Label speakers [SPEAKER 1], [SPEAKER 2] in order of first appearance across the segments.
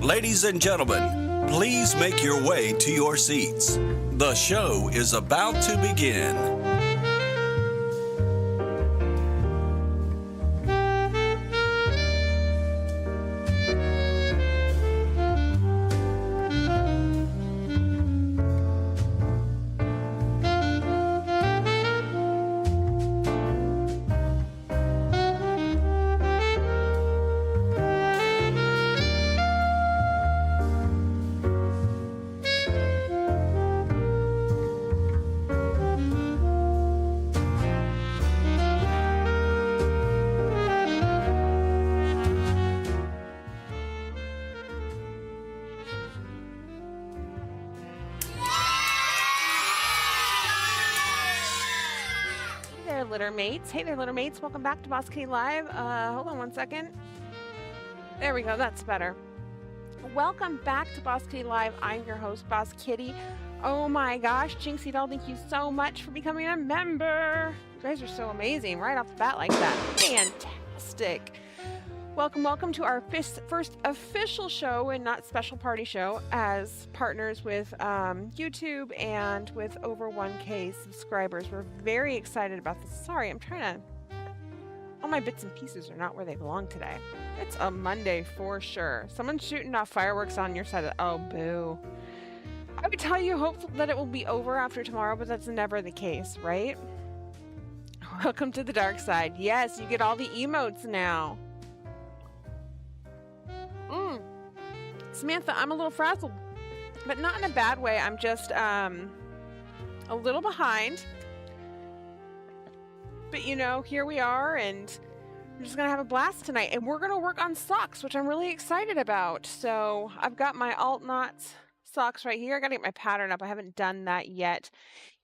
[SPEAKER 1] Ladies and gentlemen, please make your way to your seats. The show is about to begin.
[SPEAKER 2] Hey there, litter mates. Welcome back to Boss Kitty Live. Hold on one second. There we go. That's better. Welcome back to Boss Kitty Live. I'm your host, Boss Kitty. Oh my gosh, Jinxie Doll, thank you so much for becoming a member. You guys are so amazing right off the bat like that. Fantastic. Welcome to our first official show and not special party show as partners with YouTube and with over 1K subscribers. We're very excited about this. Sorry, I'm trying to... All my bits and pieces are not where they belong today. It's a Monday for sure. Someone's shooting off fireworks on your side of... Oh, boo. I would tell you hopefully that it will be over after tomorrow, but that's never the case, right? Welcome to the dark side. Yes, you get all the emotes now. Samantha, I'm a little frazzled, but not in a bad way. I'm just a little behind. But you know, here we are, and we're just gonna have a blast tonight. And we're gonna work on socks, which I'm really excited about. So I've got my alt knots socks right here. I gotta get my pattern up. I haven't done that yet.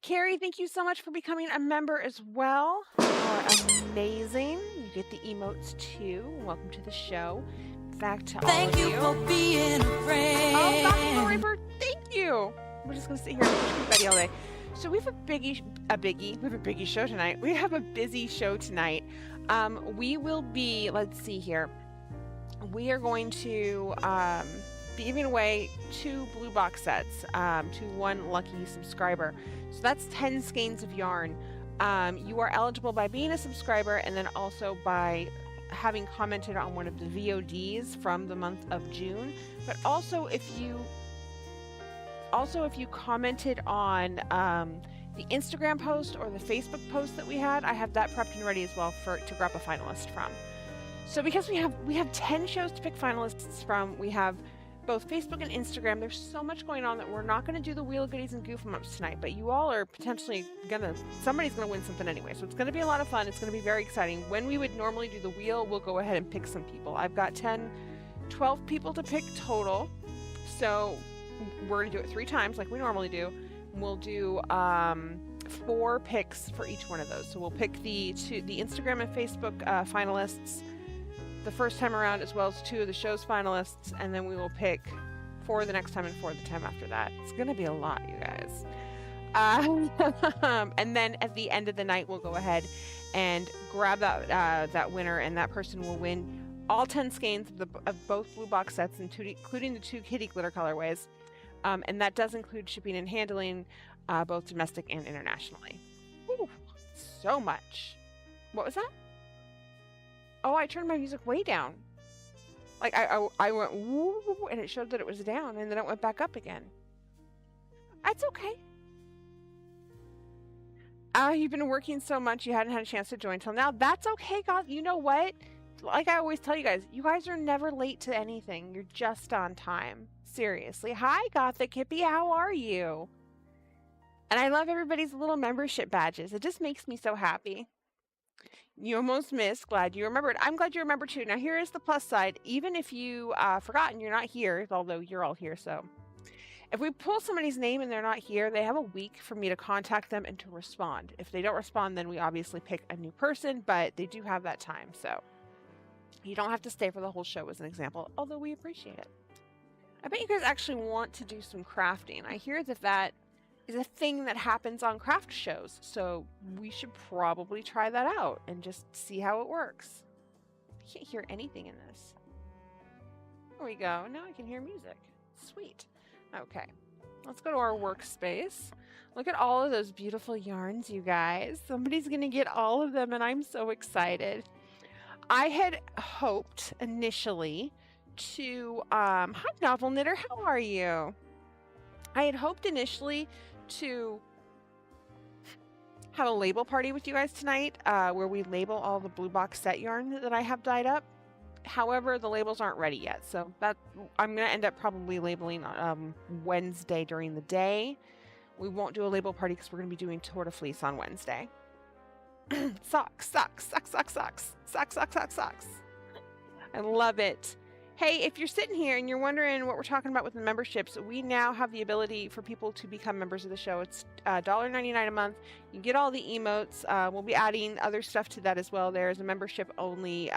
[SPEAKER 2] Carrie, thank you so much for becoming a member as well. You are amazing. You get the emotes too. Welcome to the show. Back to
[SPEAKER 3] Thank you for being a friend.
[SPEAKER 2] Oh, Dr. River, thank you. We're just gonna sit here and push Betty all day. So we have we have a biggie show tonight. We have a busy show tonight. We will be, let's see here. We are going to be giving away 2 blue box sets to 1 lucky subscriber. So that's 10 skeins of yarn. You are eligible by being a subscriber and then also by having commented on one of the VODs from the month of June, but also if you commented on the Instagram post or the Facebook post that we had, I have that prepped and ready as well to grab a finalist from. So because we have 10 shows to pick finalists from, we have both Facebook and Instagram. There's so much going on that we're not going to do the Wheel of Goodies and Goof 'em Ups tonight, but you all are potentially somebody's going to win something anyway. So it's going to be a lot of fun. It's going to be very exciting. When we would normally do the wheel, we'll go ahead and pick some people. I've got 12 people to pick total. So we're going to do it 3 times like we normally do. We'll do 4 picks for each one of those. So we'll pick the Instagram and Facebook finalists the first time around, as well as 2 of the show's finalists, and then we will pick 4 the next time and 4 the time after that. It's gonna be a lot, you guys. And then at the end of the night, we'll go ahead and grab that winner, and that person will win all 10 skeins of both blue box sets, including the 2 kitty glitter colorways, and that does include shipping and handling, both domestic and internationally. Ooh, so much. What was that? Oh, I turned my music way down. Like I went woo, and it showed that it was down, and then it went back up again. That's okay. You've been working so much you hadn't had a chance to join till now. That's okay, God. You know what? Like I always tell you guys are never late to anything. You're just on time. Seriously. Hi, Gothic Hippie. How are you? And I love everybody's little membership badges. It just makes me so happy. You almost missed. Glad you remembered. I'm glad you remembered too. Now here is the plus side. Even if you forgot and you're not here, although you're all here, so if we pull somebody's name and they're not here, they have a week for me to contact them and to respond. If they don't respond, then we obviously pick a new person, but they do have that time, so you don't have to stay for the whole show as an example, although we appreciate it. I bet you guys actually want to do some crafting. I hear that is a thing that happens on craft shows, so we should probably try that out and just see how it works. I can't hear anything in this. There we go. Now I can hear music. Sweet. Okay. Let's go to our workspace. Look at all of those beautiful yarns, you guys. Somebody's going to get all of them, and I'm so excited. I had hoped initially to, hi Novel Knitter, how are you? I had hoped initially to have a label party with you guys tonight, where we label all the blue box set yarn that I have dyed up. However, the labels aren't ready yet, so that I'm going to end up probably labeling Wednesday during the day. We won't do a label party because we're going to be doing Tour de Fleece on Wednesday. Socks, socks, socks, socks, socks, socks, socks, socks, socks. I love it. Hey, if you're sitting here and you're wondering what we're talking about with the memberships, we now have the ability for people to become members of the show. It's $1.99 a month. You get all the emotes. We'll be adding other stuff to that as well. There's a membership-only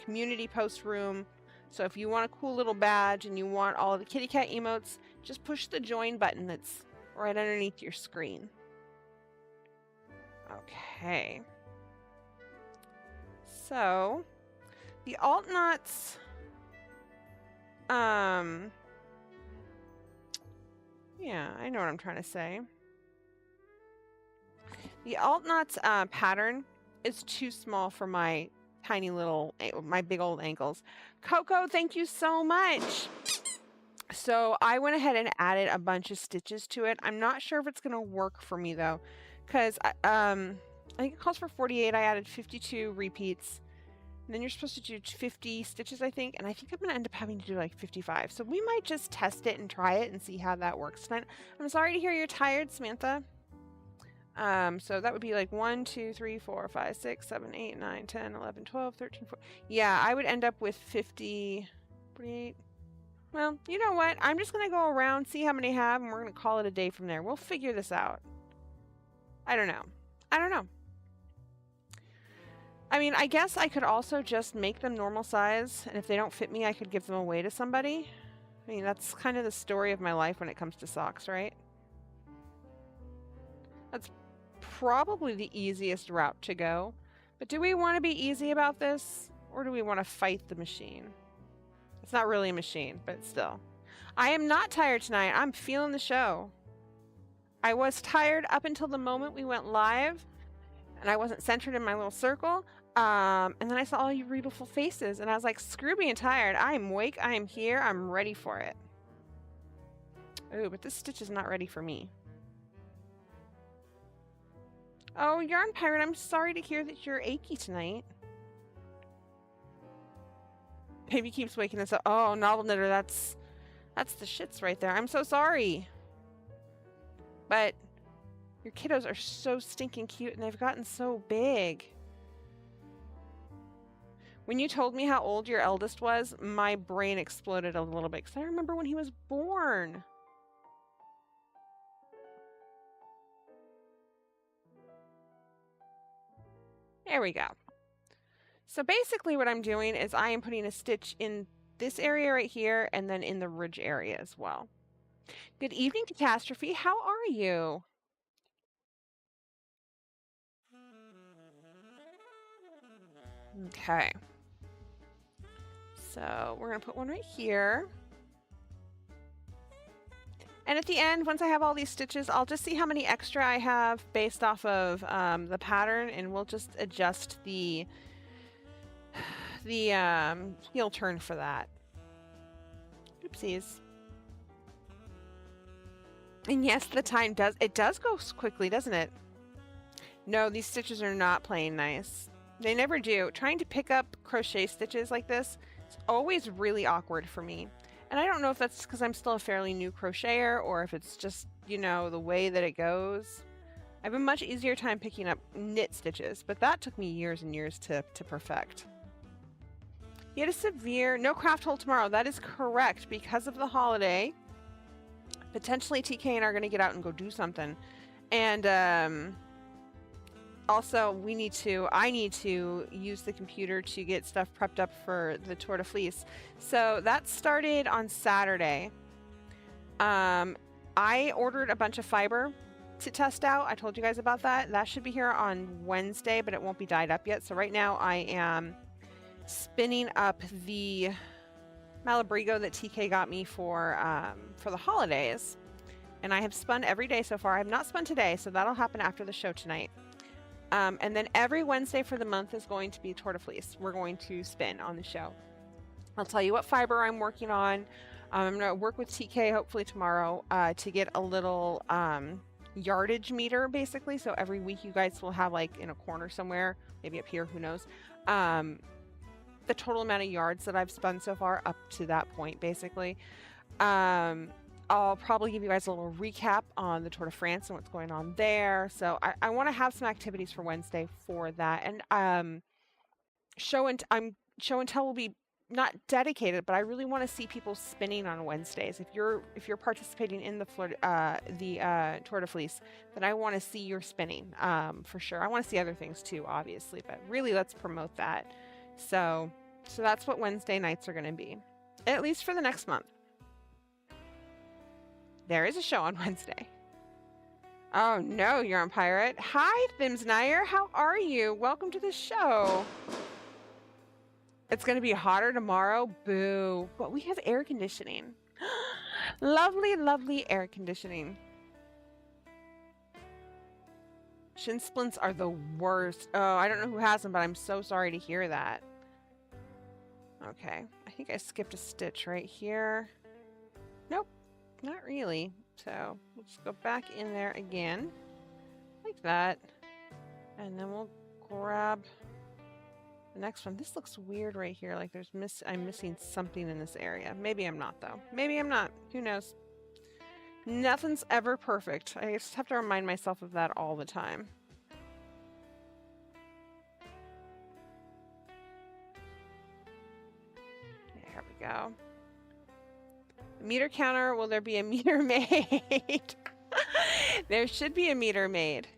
[SPEAKER 2] community post room. So if you want a cool little badge and you want all the kitty cat emotes, just push the join button that's right underneath your screen. Okay. So the alt knots, yeah, I know what I'm trying to say. The alt knots pattern is too small for my tiny little, my big old ankles. Coco, thank you so much. So I went ahead and added a bunch of stitches to it. I'm not sure if it's going to work for me though, because I think it calls for 48. I added 52 repeats. And then you're supposed to do 50 stitches, I think. And I think I'm going to end up having to do like 55. So we might just test it and try it and see how that works tonight. I'm sorry to hear you're tired, Samantha. So that would be like 1, 2, 3, 4, 5, 6, 7, 8, 9, 10, 11, 12, 13, 14. Yeah, I would end up with 50, 48. Well, you know what? I'm just going to go around, see how many I have, and we're going to call it a day from there. We'll figure this out. I don't know. I don't know. I mean, I guess I could also just make them normal size, and if they don't fit me, I could give them away to somebody. I mean, that's kind of the story of my life when it comes to socks, right? That's probably the easiest route to go. But do we want to be easy about this, or do we want to fight the machine? It's not really a machine, but still. I am not tired tonight. I'm feeling the show. I was tired up until the moment we went live, and I wasn't centered in my little circle. And then I saw all you beautiful faces, and I was like, screw being tired. I am awake. I am here. I'm ready for it. Ooh, but this stitch is not ready for me. Oh, Yarn Pirate, I'm sorry to hear that you're achy tonight. Baby keeps waking us up. Oh, Novel Knitter, that's the shits right there. I'm so sorry. But your kiddos are so stinking cute, and they've gotten so big. When you told me how old your eldest was, my brain exploded a little bit, because I remember when he was born. There we go. So basically what I'm doing is I am putting a stitch in this area right here and then in the ridge area as well. Good evening, Catastrophe. How are you? Okay. So we're going to put one right here. And at the end, once I have all these stitches, I'll just see how many extra I have based off of the pattern, and we'll just adjust the heel turn for that. Oopsies. And yes, the time does go quickly, doesn't it? No, these stitches are not playing nice. They never do. Trying to pick up crochet stitches like this is always really awkward for me. And I don't know if that's because I'm still a fairly new crocheter or if it's just, you know, the way that it goes. I have a much easier time picking up knit stitches, but that took me years and years to perfect. You had a severe no craft hole tomorrow. That is correct, because of the holiday. Potentially TK and I are going to get out and go do something. And also I need to use the computer to get stuff prepped up for the Tour de Fleece. So that started on Saturday. I ordered a bunch of fiber to test out. I told you guys about that. That should be here on Wednesday, but it won't be dyed up yet. So right now I am spinning up the Malabrigo that TK got me for the holidays. And I have spun every day so far. I have not spun today, so that'll happen after the show tonight. And then every Wednesday for the month is going to be Tour de Fleece. We're going to spin on the show. I'll tell you what fiber I'm working on. I'm going to work with TK hopefully tomorrow to get a little yardage meter, basically. So every week you guys will have, like, in a corner somewhere, maybe up here, who knows, the total amount of yards that I've spun so far up to that point, basically. I'll probably give you guys a little recap on the Tour de France and what's going on there. So I want to have some activities for Wednesday for that. And show and tell will be not dedicated, but I really want to see people spinning on Wednesdays. If you're participating in the Tour de Fleece, then I want to see your spinning for sure. I want to see other things too, obviously, but really let's promote that. So that's what Wednesday nights are going to be, at least for the next month. There is a show on Wednesday. Oh no, you're on Pirate. Hi, Thims Nair. How are you? Welcome to the show. It's going to be hotter tomorrow. Boo. But we have air conditioning. Lovely, lovely air conditioning. Shin splints are the worst. Oh, I don't know who has them, but I'm so sorry to hear that. Okay. I think I skipped a stitch right here. Nope. Not really. So we'll just go back in there again like that, and then we'll grab the next one. This looks weird right here, like I'm missing something in this area. Maybe I'm not, though. Maybe I'm not. Who knows? Nothing's ever perfect. I just have to remind myself of that all the time. There we go. Meter counter, will there be a meter made? There should be a meter made.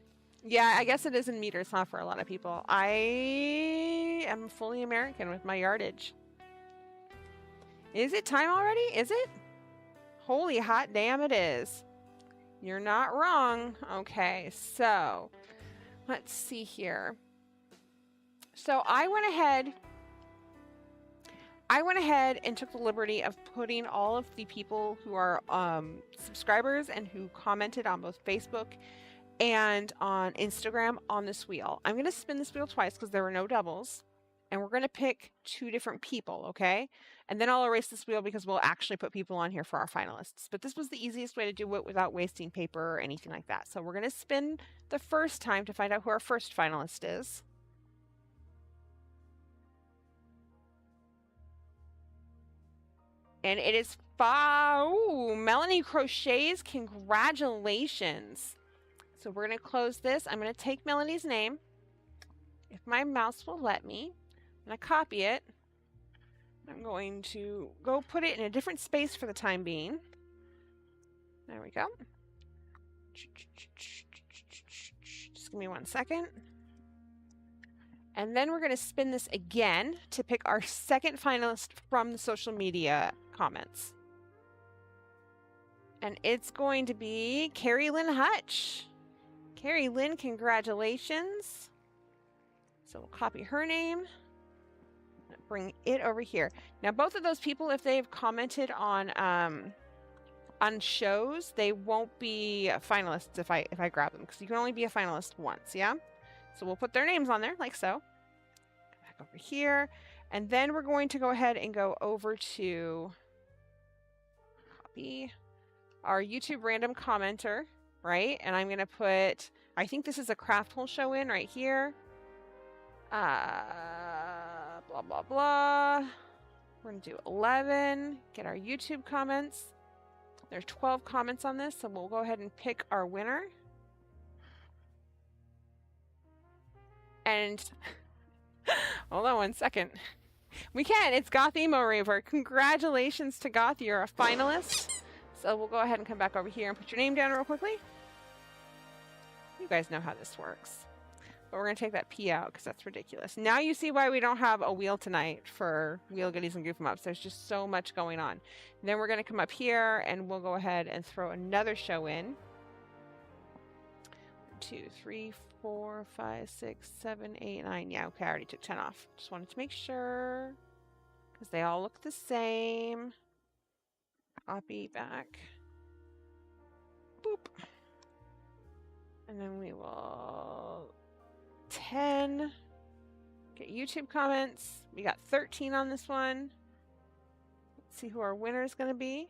[SPEAKER 2] Yeah, I guess it is in meters, huh, for a lot of people. I am fully American with my yardage. Is it time already? Is it? Holy hot damn it is. You're not wrong. Okay, so let's see here. So I went ahead and took the liberty of putting all of the people who are subscribers and who commented on both Facebook and on Instagram on this wheel. I'm going to spin this wheel twice because there were no doubles, and we're going to pick 2 different people, okay? And then I'll erase this wheel because we'll actually put people on here for our finalists. But this was the easiest way to do it without wasting paper or anything like that. So we're going to spin the first time to find out who our first finalist is. And it is Melanie Crochets. Congratulations. So we're going to close this. I'm going to take Melanie's name. If my mouse will let me, I'm going to copy it. I'm going to go put it in a different space for the time being. There we go. Just give me 1 second. And then we're going to spin this again to pick our second finalist from the social media comments. And it's going to be Carrie Lynn Hutch. Carrie Lynn, congratulations. So we'll copy her name. Bring it over here. Now, both of those people, if they've commented on shows, they won't be finalists if I grab them, because you can only be a finalist once, yeah? So we'll put their names on there, like so. Back over here. And then we're going to go ahead and go over to copy our YouTube random commenter, right? And I'm going to put, I think this is a craft hole show in right here. Blah, blah, blah. We're going to do 11. Get our YouTube comments. There's 12 comments on this, so we'll go ahead and pick our winner. And hold on 1 second. We can. It's Goth Emo Raver. Congratulations to Goth. You're a finalist. So we'll go ahead and come back over here and put your name down real quickly. You guys know how this works. But we're going to take that P out because that's ridiculous. Now you see why we don't have a wheel tonight for Wheel Goodies and Goof 'em Ups. There's just so much going on. And then we're going to come up here and we'll go ahead and throw another show in. 2, 3, 4, 5, 6, 7, 8, 9. Yeah, okay, I already took 10 off. Just wanted to make sure. because they all look the same. Copy back. Boop. And then we will 10. Get YouTube comments. We got 13 on this one. Let's see who our winner is going to be.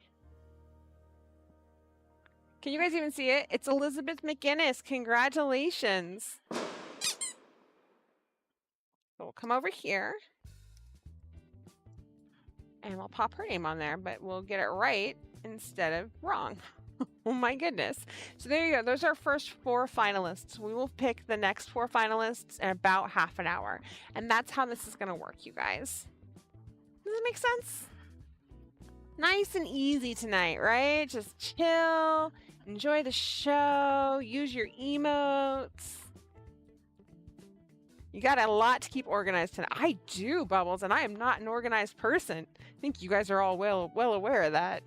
[SPEAKER 2] Can you guys even see it? It's Elizabeth McGinnis. Congratulations. So we'll come over here. And we'll pop her name on there, but we'll get it right instead of wrong. Oh my goodness. So there you go. Those are our first 4 finalists. We will pick the next 4 finalists in about half an hour. And that's how this is going to work, you guys. Does that make sense? Nice and easy tonight, right? Just chill, enjoy the show, use your emotes. You got a lot to keep organized tonight. I do, Bubbles, and I am not an organized person. I think you guys are all well aware of that.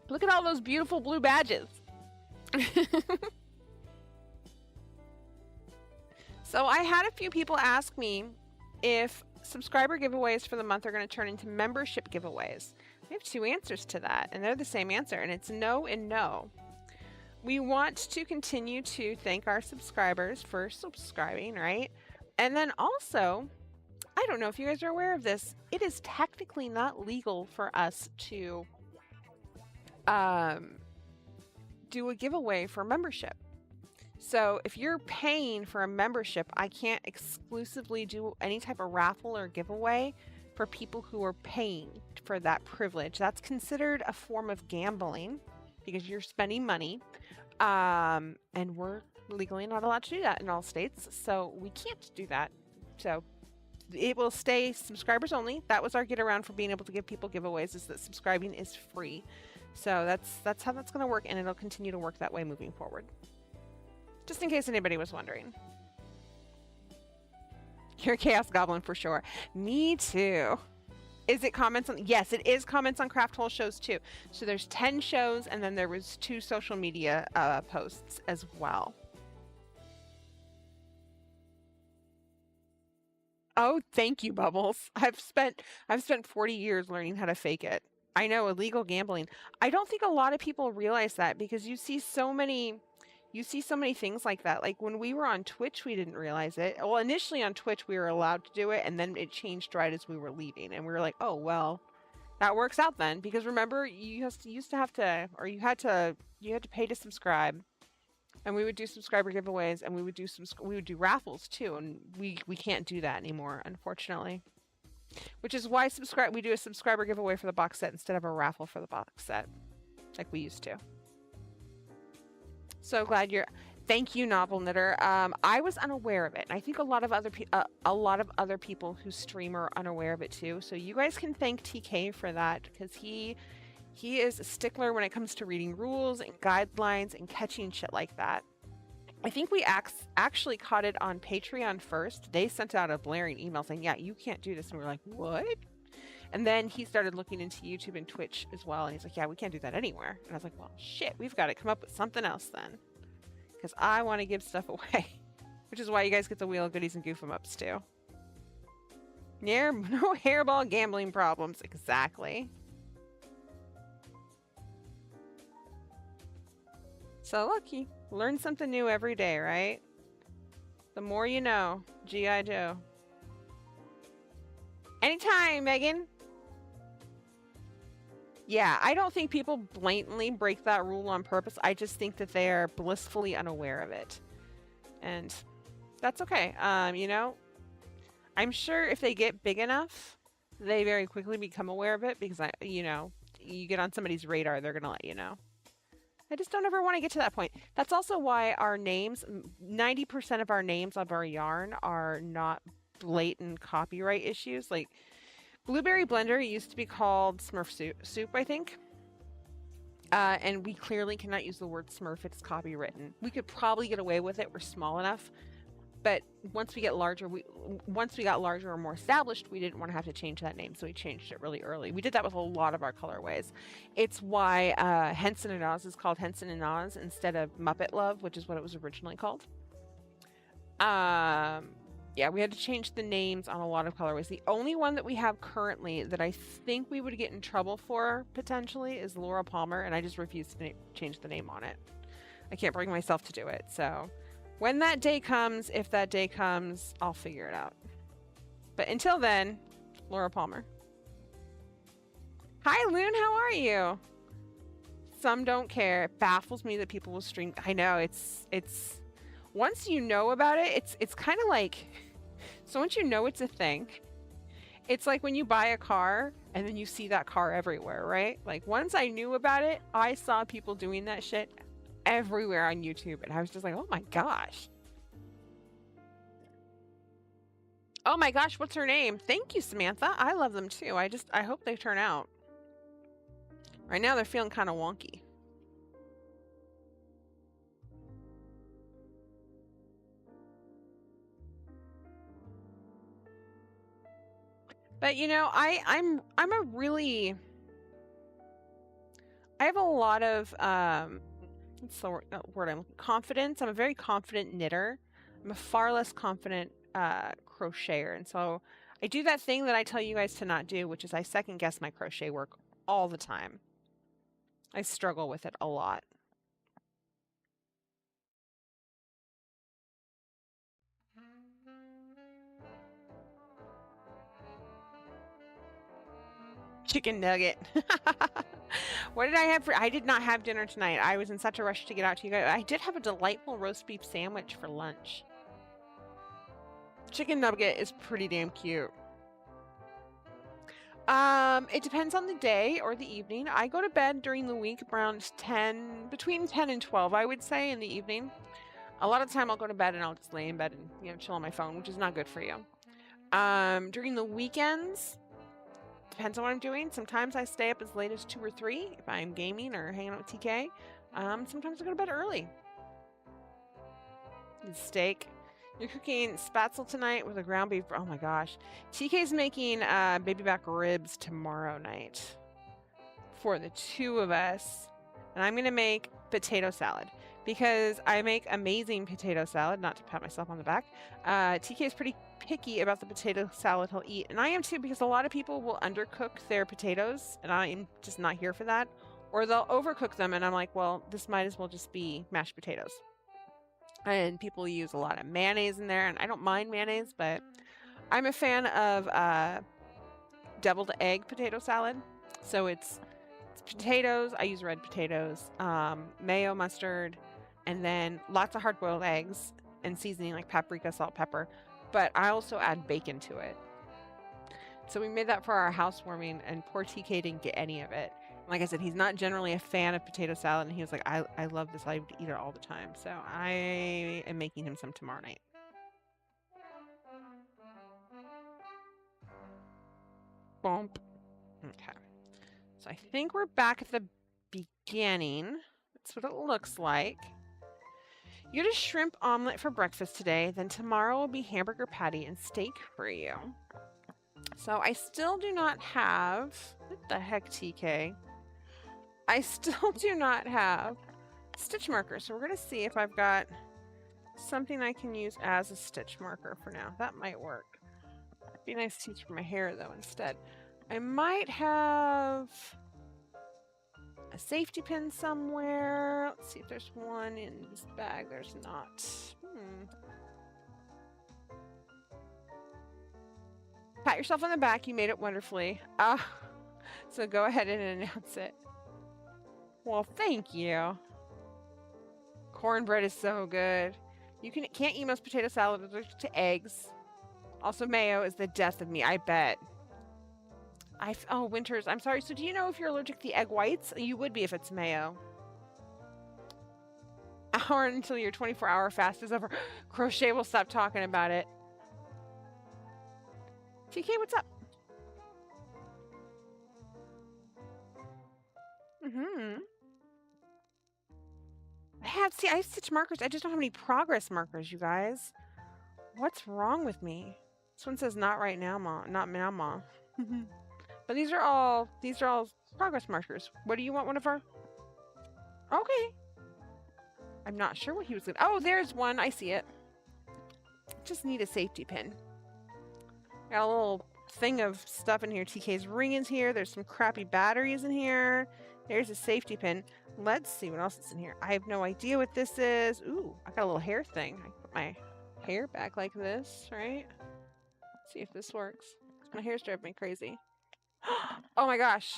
[SPEAKER 2] Look at all those beautiful blue badges. So I had a few people ask me if subscriber giveaways for the month are going to turn into membership giveaways. We have 2 answers to that, and they're the same answer, and it's no and no. We want to continue to thank our subscribers for subscribing, right? And then also, I don't know if you guys are aware of this, it is technically not legal for us to do a giveaway for membership. So if you're paying for a membership, I can't exclusively do any type of raffle or giveaway for people who are paying for that privilege. That's considered a form of gambling because you're spending money, and we're legally not allowed to do that in all states, so we can't do that. So it will stay subscribers only. That was our get around for being able to give people giveaways, is that subscribing is free. So that's how that's going to work, and it'll continue to work that way moving forward. Just in case anybody was wondering. You're a Chaos Goblin for sure. Me too. Is it comments on? Yes, it is comments on Craft Hole shows too. So there's 10 shows, and then there was 2 social media posts as well. Oh, thank you, Bubbles. I've spent 40 years learning how to fake it. I know, illegal gambling. I don't think a lot of people realize that, because you see so many things like that. Like when we were on Twitch, we didn't realize it. Well, initially on Twitch, we were allowed to do it, and then it changed right as we were leaving. And we were like, oh, well, that works out then. Because remember, you had to pay to subscribe. And we would do subscriber giveaways, and we would do raffles too. And we can't do that anymore, unfortunately. Which is why we do a subscriber giveaway for the box set instead of a raffle for the box set, like we used to. So glad thank you, Novel Knitter. I was unaware of it, and I think a lot of other people who stream are unaware of it too. So you guys can thank TK for that, because he is a stickler when it comes to reading rules and guidelines and catching shit like that. I think we actually caught it on Patreon first. They sent out a blaring email saying, yeah, you can't do this. And we were like, what? And then he started looking into YouTube and Twitch as well. And he's like, yeah, we can't do that anywhere. And I was like, well, shit, we've got to come up with something else then, because I want to give stuff away, which is why you guys get the Wheel of Goodies and Goof 'em Ups too. Yeah, no hairball gambling problems. Exactly. So look, you learn something new every day, right? The more you know. G.I. Joe. Anytime, Megan. Yeah, I don't think people blatantly break that rule on purpose. I just think that they are blissfully unaware of it. And that's okay. You know, I'm sure if they get big enough, they very quickly become aware of it, because you get on somebody's radar, they're going to let you know. I just don't ever want to get to that point. That's also why our names, 90% of our names of our yarn are not blatant copyright issues. Like Blueberry Blender used to be called Smurf Soup, I think. And we clearly cannot use the word Smurf. It's copywritten. We could probably get away with it. We're small enough. But once we got larger or more established, we didn't want to have to change that name, so we changed it really early. We did that with a lot of our colorways. It's why Henson and Oz is called Henson and Oz instead of Muppet Love, which is what it was originally called. Yeah, Yeah, we had to change the names on a lot of colorways. The only one that we have currently that I think we would get in trouble for potentially is Laura Palmer, and I just refuse to change the name on it. I can't bring myself to do it. So when that day comes, if that day comes, I'll figure it out. But until then, Laura Palmer. Hi, Loon. How are you? Some don't care. It baffles me that people will stream. I know it's once you know about it, it's kind of like, so once you know it's a thing, it's like when you buy a car and then you see that car everywhere, right? Like once I knew about it, I saw people doing that shit everywhere on YouTube, and I was just like, oh my gosh. Oh my gosh, what's her name? Thank you, Samantha. I love them too. I hope they turn out. Right now they're feeling kind of wonky. But you know, I'm a really, I have a lot of what's the word confidence. I'm a very confident knitter. I'm a far less confident crocheter, and so I do that thing that I tell you guys to not do, which is I second guess my crochet work all the time. I struggle with it a lot. Chicken nugget. What did I have for? I did not have dinner tonight. I was in such a rush to get out to you guys. I did have a delightful roast beef sandwich for lunch. Chicken nugget is pretty damn cute. It depends on the day or the evening. I go to bed during the week around 10, between 10 and 12, I would say, in the evening. A lot of the time I'll go to bed and I'll just lay in bed and, you know, chill on my phone, which is not good for you. During the weekends, depends on what I'm doing. Sometimes I stay up as late as 2 or 3 if I'm gaming or hanging out with TK. Sometimes I go to bed early. Steak. You're cooking spatzel tonight with a ground beef. Oh my gosh. TK's making baby back ribs tomorrow night for the 2 of us. And I'm going to make potato salad because I make amazing potato salad, not to pat myself on the back. TK is pretty picky about the potato salad he'll eat. And I am too, because a lot of people will undercook their potatoes and I'm just not here for that. Or they'll overcook them and I'm like, well, this might as well just be mashed potatoes. And people use a lot of mayonnaise in there, and I don't mind mayonnaise, but I'm a fan of deviled egg potato salad. So it's potatoes. I use red potatoes, mayo, mustard, and then lots of hard-boiled eggs and seasoning like paprika, salt, pepper. But I also add bacon to it. So we made that for our housewarming, and poor TK didn't get any of it. Like I said, he's not generally a fan of potato salad, and he was like, I love this. I would eat it all the time. So I am making him some tomorrow night. Bump. Okay. So I think we're back at the beginning. That's what it looks like. You had a shrimp omelet for breakfast today. Then tomorrow will be hamburger patty and steak for you. So I still do not have... What the heck, TK? I still do not have stitch markers. So we're going to see if I've got something I can use as a stitch marker for now. That might work. It'd be nice to use for my hair, though, instead. I might have a safety pin somewhere. Let's see if there's one in this bag. There's not. Pat yourself on the back. You made it wonderfully. So go ahead and announce it. Well, thank you. Cornbread is so good. You can't eat most potato salad allergic to eggs. Also, mayo is the death of me, I bet. Oh, Winters, I'm sorry. So do you know if you're allergic to egg whites? You would be if it's mayo. Hour until your 24-hour fast is over. Crochet will stop talking about it. TK, what's up? I have stitch markers. I just don't have any progress markers, you guys. What's wrong with me? This one says not right now, Ma. Not now, Ma. But these are all progress markers. What do you want? One of our? Okay. I'm not sure what he was going to... Oh, there's one. I see it. just need a safety pin. Got a little thing of stuff in here. TK's ring is here. There's some crappy batteries in here. There's a safety pin. Let's see what else is in here. I have no idea what this is. Ooh, I got a little hair thing. I put my hair back like this, right? Let's see if this works. My hair's driving me crazy. Oh my gosh.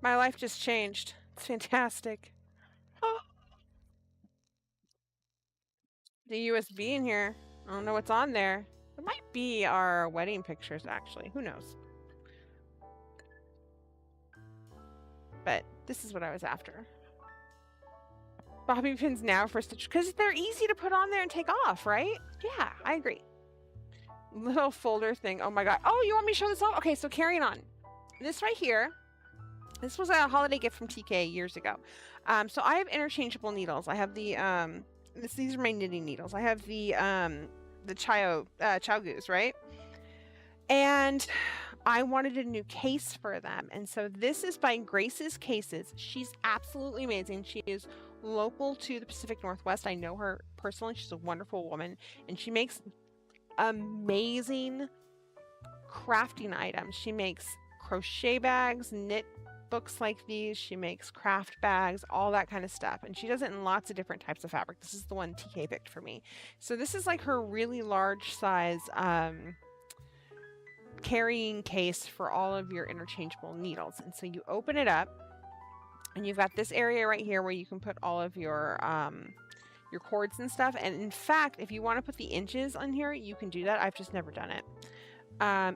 [SPEAKER 2] My life just changed. It's fantastic. The USB in here. I don't know what's on there. It might be our wedding pictures, actually. Who knows? But this is what I was after. Bobby pins now for stitch. Because they're easy to put on there and take off, right? Yeah, I agree. Little folder thing. Oh my god. Oh, you want me to show this off? Okay, so carrying on. This right here. This was a holiday gift from TK years ago. So I have interchangeable needles. I have the these are my knitting needles. I have the Chow Goose, right? And I wanted a new case for them. And so this is by Grace's Cases. She's absolutely amazing. She is local to the Pacific Northwest. I know her personally. She's a wonderful woman. And she makes amazing crafting items. She makes crochet bags, knit books like these. She makes craft bags, all that kind of stuff. And she does it in lots of different types of fabric. This is the one TK picked for me. So this is like her really large size carrying case for all of your interchangeable needles. And so you open it up and you've got this area right here where you can put all of your cords and stuff. And in fact, if you want to put the inches on here, you can do that. I've just never done it.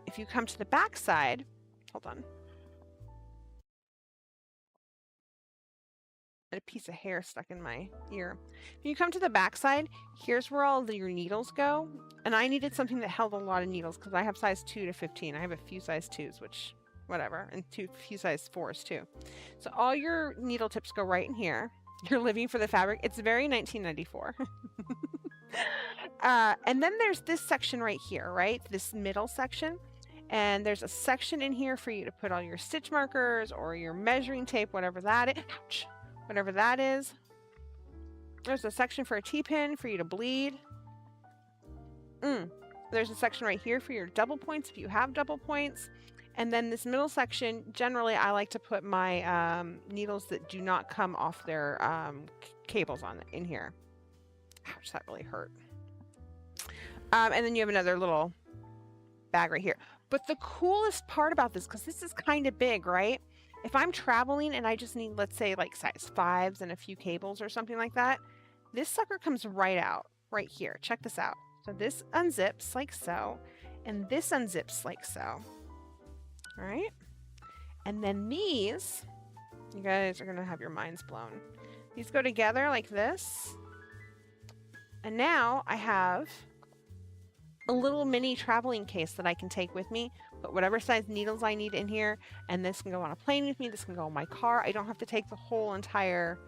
[SPEAKER 2] If you come to the back side, hold on. A piece of hair stuck in my ear. If you come to the back side, here's where all of your needles go. And I needed something that held a lot of needles because I have size 2 to 15. I have a few size 2s, which, whatever, and few size 4s too. So all your needle tips go right in here. You're living for the fabric. It's very 1994. And then there's this section right here, right? This middle section. And there's a section in here for you to put all your stitch markers or your measuring tape, whatever that is. Ouch. Whatever that is. There's a section for a T-pin for you to bleed. There's a section right here for your double points if you have double points. And then this middle section, generally I like to put my needles that do not come off their cables on in here. Ouch, that really hurt. And then you have another little bag right here. But the coolest part about this, because this is kind of big, right? If I'm traveling and I just need, let's say, like size 5s and a few cables or something like that, this sucker comes right out, right here. Check this out. So this unzips like so, and this unzips like so. All right? And then these, you guys are going to have your minds blown. These go together like this. And now I have a little mini traveling case that I can take with me, put whatever size needles I need in here, and this can go on a plane with me, this can go in my car. I don't have to take the whole entire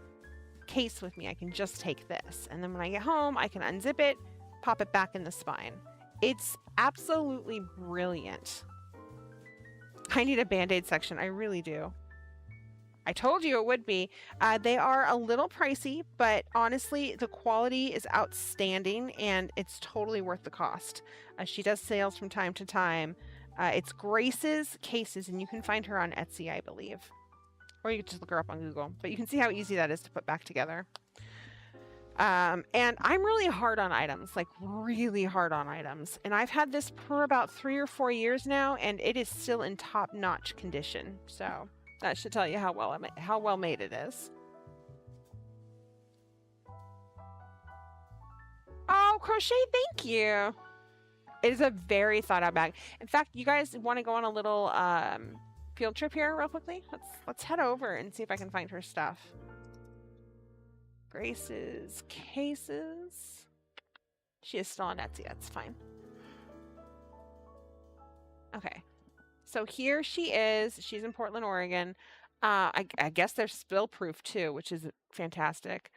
[SPEAKER 2] case with me. I can just take this. And then when I get home, I can unzip it, pop it back in the spine. It's absolutely brilliant. I need a Band-Aid section. I really do. I told you it would be. They are a little pricey, but honestly, the quality is outstanding and it's totally worth the cost. She does sales from time to time. It's Grace's Cases, and you can find her on Etsy, I believe. Or you can just look her up on Google. But you can see how easy that is to put back together. And I'm really hard on items, like really hard on items. And I've had this for about 3 or 4 years now, and it is still in top-notch condition. So that should tell you how well made it is. Oh, crochet, thank you. It is a very thought out bag. In fact, you guys want to go on a little field trip here real quickly? Let's head over and see if I can find her stuff. Grace's Cases. She is still on Etsy. That's fine. Okay. So here she is. She's in Portland, Oregon. I guess they're spill proof too, which is fantastic.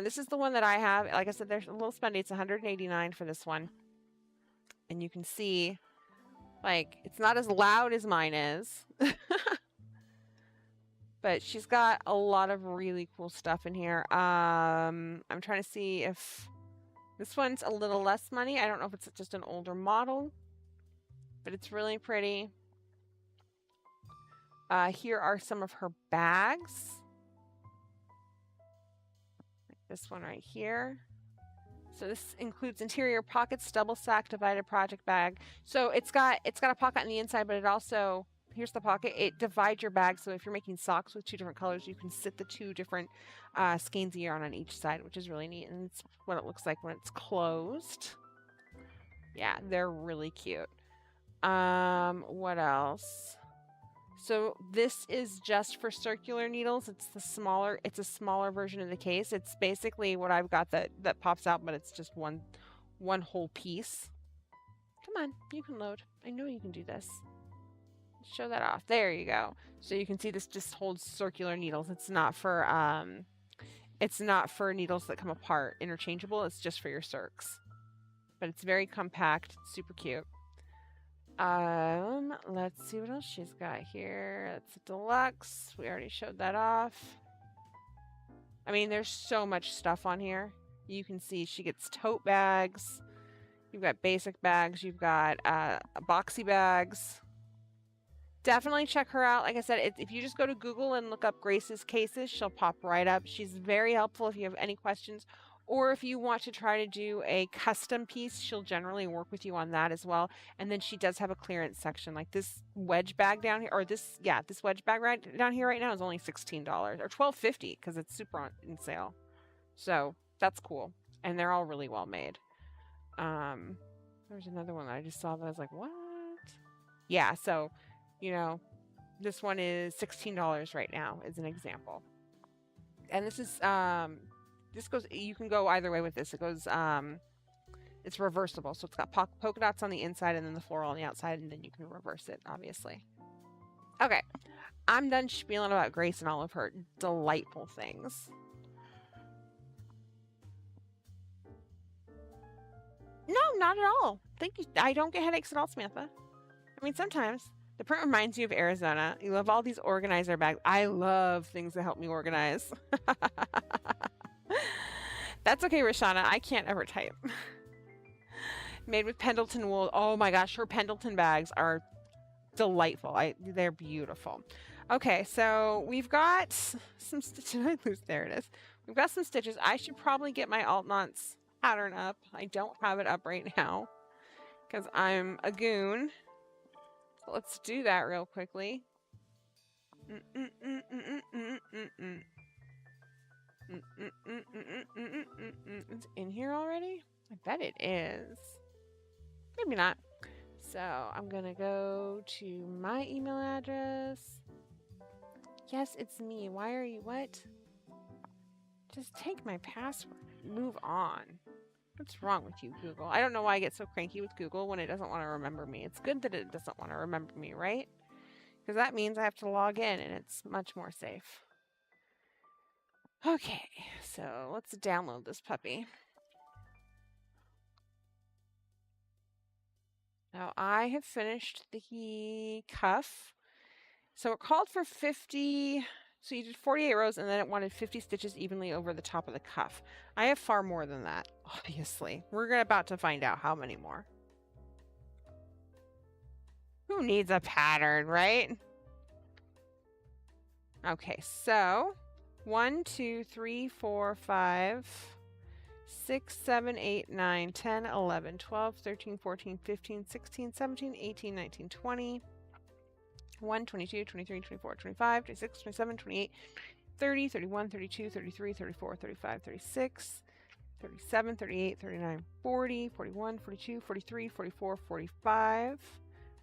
[SPEAKER 2] This is the one that I have. Like I said, there's a little spendy. It's $189 for this one. And you can see, like, it's not as loud as mine is. But she's got a lot of really cool stuff in here. I'm trying to see if This one's a little less money. I don't know if it's just an older model, but it's really pretty. Here are some of her bags. Like this one right here. So this includes interior pockets, double stack, divided project bag. So it's got a pocket on the inside, but it also, here's the pocket. It divides your bag. So if you're making socks with 2 different colors, you can sit the 2 different skeins of yarn on each side, which is really neat. And it's what it looks like when it's closed. Yeah, they're really cute. What else? So this is just for circular needles. It's a smaller version of the case. It's basically what I've got that pops out, but it's just one whole piece. Come on, you can load. I know you can do this. Show that off. There you go. So you can see this just holds circular needles. It's not for needles that come apart interchangeable. It's just for your circs. But it's very compact, super cute. Let's see what else she's got here. That's a deluxe. We already showed that off. I mean, there's so much stuff on here. You can see she gets tote bags. You've got basic bags. You've got boxy bags. Definitely check her out. Like I said, if you just go to Google and look up Grace's cases, she'll pop right up. She's very helpful if you have any questions. Or if you want to try to do a custom piece, she'll generally work with you on that as well. And then she does have a clearance section, like this wedge bag down here, or this wedge bag right down here right now is only $16 or $12.50 because it's super in sale. So that's cool, and they're all really well made. There's another one that I just saw that I was like, what? Yeah, so you know, this one is $16 right now as an example, and this is this goes, you can go either way with this. It goes, it's reversible. So it's got polka dots on the inside and then the floral on the outside, and then you can reverse it, obviously. Okay, I'm done spieling about Grace and all of her delightful things. No, not at all. Thank you. I don't get headaches at all, Samantha. I mean, sometimes. The print reminds you of Arizona. You love all these organizer bags. I love things that help me organize. That's okay, Rashana. I can't ever type. Made with Pendleton wool. Oh my gosh, her Pendleton bags are delightful. They're beautiful. Okay, so we've got some stitches. There it is. We've got some stitches. I should probably get my alt knots pattern up. I don't have it up right now because I'm a goon. So let's do that real quickly. It's in here already? I bet it is. Maybe not. So I'm gonna go to my email address. Yes, it's me. Why are you what? Just take my password and move on. What's wrong with you, Google? I don't know why I get so cranky with Google when it doesn't want to remember me. It's good that it doesn't want to remember me, right? Because that means I have to log in and it's much more safe. Okay, so let's download this puppy. Now I have finished the cuff. So it called for 50, so you did 48 rows and then it wanted 50 stitches evenly over the top of the cuff. I have far more than that, obviously. We're about to find out how many more. Who needs a pattern, right? Okay, so 1, 2, 3, 4, 5, 6, 7, 8, 9, 10, 11, 12, 13, 14, 15, 16, 17, 18, 19, 20, 21, 22, 23, 24, 25, 26, 27, 28, 30, 31, 32, 33, 34, 35, 36, 37, 38, 39, 40, 41, 42, 43, 44, 45,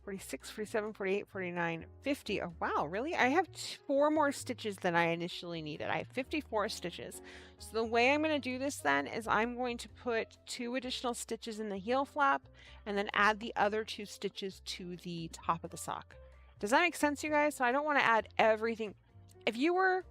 [SPEAKER 2] 46, 47, 48, 49, 50. Oh, wow, really? I have 4 more stitches than I initially needed. I have 54 stitches. So the way I'm going to do this then is I'm going to put 2 additional stitches in the heel flap and then add the other 2 stitches to the top of the sock. Does that make sense, you guys? So I don't want to add everything. If you were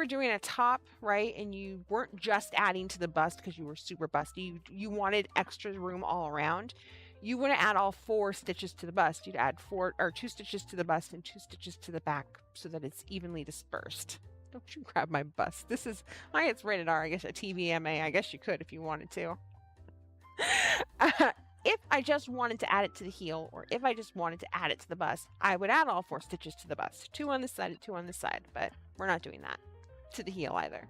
[SPEAKER 2] doing a top, right, and you weren't just adding to the bust because you were super busty, you wanted extra room all around, you wouldn't add all 4 stitches to the bust. You'd add 2 stitches to the bust and 2 stitches to the back so that it's evenly dispersed. Don't you grab my bust. This is, it's rated R, I guess a TVMA. I guess you could if you wanted to. If I just wanted to add it to the heel, or if I just wanted to add it to the bust, I would add all 4 stitches to the bust. 2 on this side and 2 on this side, but we're not doing that to the heel either.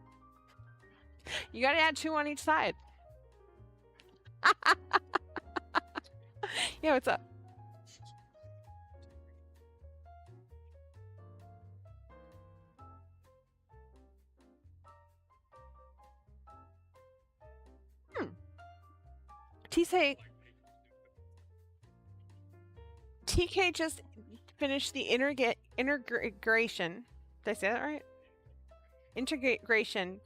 [SPEAKER 2] You got to add 2 on each side. Yeah, what's up? TK just finished the integration. Did I say that right? Integration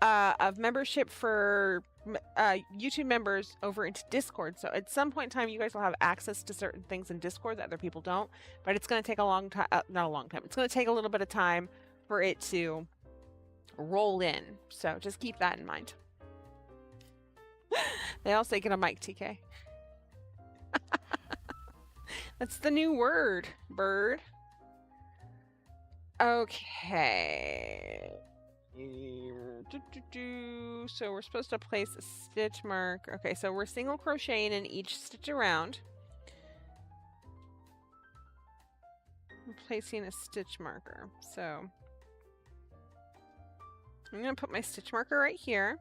[SPEAKER 2] of membership for YouTube members over into Discord. So at some point in time, you guys will have access to certain things in Discord that other people don't. But it's going to take a long time. Not a long time. It's going to take a little bit of time for it to roll in. So just keep that in mind. They all say get a mic, TK. That's the new word, bird. Okay. So we're supposed to place a stitch mark. Okay, so we're single crocheting in each stitch around. I'm placing a stitch marker. So I'm going to put my stitch marker right here.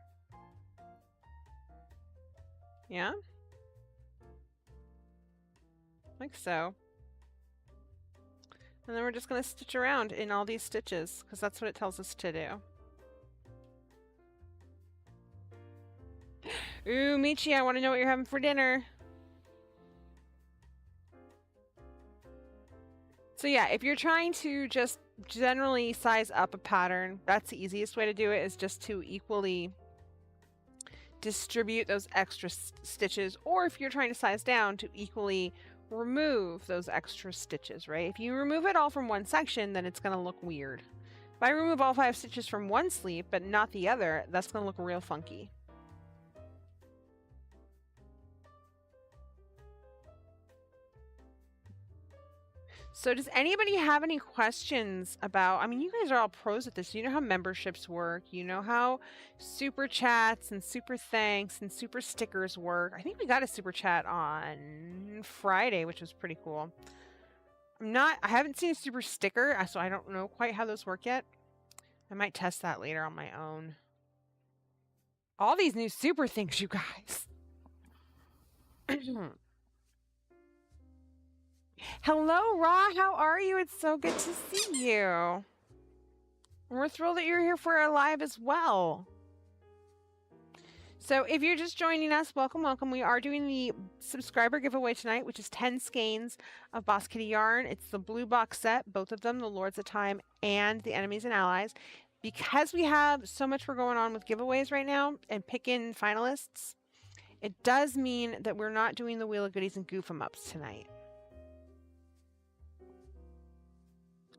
[SPEAKER 2] Yeah. Like so. And then we're just going to stitch around in all these stitches because that's what it tells us to do. Ooh, Michi, I want to know what you're having for dinner. So yeah, if you're trying to just generally size up a pattern, that's the easiest way to do it, is just to equally distribute those extra stitches. Or if you're trying to size down, to equally remove those extra stitches, right? If you remove it all from one section, then it's going to look weird. If I remove all 5 stitches from one sleeve, but not the other, that's going to look real funky. So does anybody have any questions about, I mean, you guys are all pros at this. You know how memberships work. You know how super chats and super thanks and super stickers work. I think we got a super chat on Friday, which was pretty cool. I haven't seen a super sticker, so I don't know quite how those work yet. I might test that later on my own. All these new super things, you guys. Hello, Ra. How are you? It's so good to see you. We're thrilled that you're here for our live as well. So if you're just joining us, welcome, welcome. We are doing the subscriber giveaway tonight, which is 10 skeins of Boss Kitty yarn. It's the blue box set, both of them, the Lords of Time and the Enemies and Allies. Because we have so much we're going on with giveaways right now and picking finalists, it does mean that we're not doing the Wheel of Goodies and Goof 'em Ups tonight.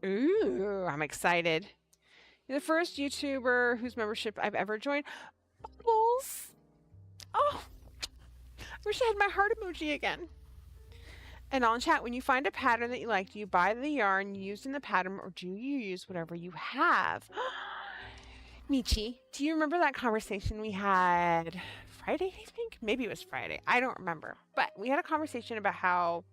[SPEAKER 2] Ooh, I'm excited. You're the first YouTuber whose membership I've ever joined. Bubbles! Oh, I wish I had my heart emoji again. And on chat, when you find a pattern that you like, do you buy the yarn used in the pattern, or do you use whatever you have? Michi, do you remember that conversation we had Friday, I think? Maybe it was Friday. I don't remember. But we had a conversation about how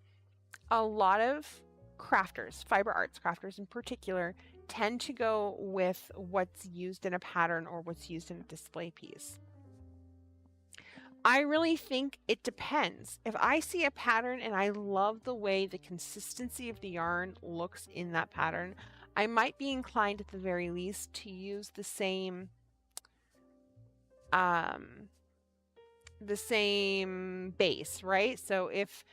[SPEAKER 2] a lot of crafters, fiber arts crafters in particular, tend to go with what's used in a pattern or what's used in a display piece. I really think it depends. If I see a pattern and I love the way the consistency of the yarn looks in that pattern, I might be inclined at the very least to use the same base, right? So if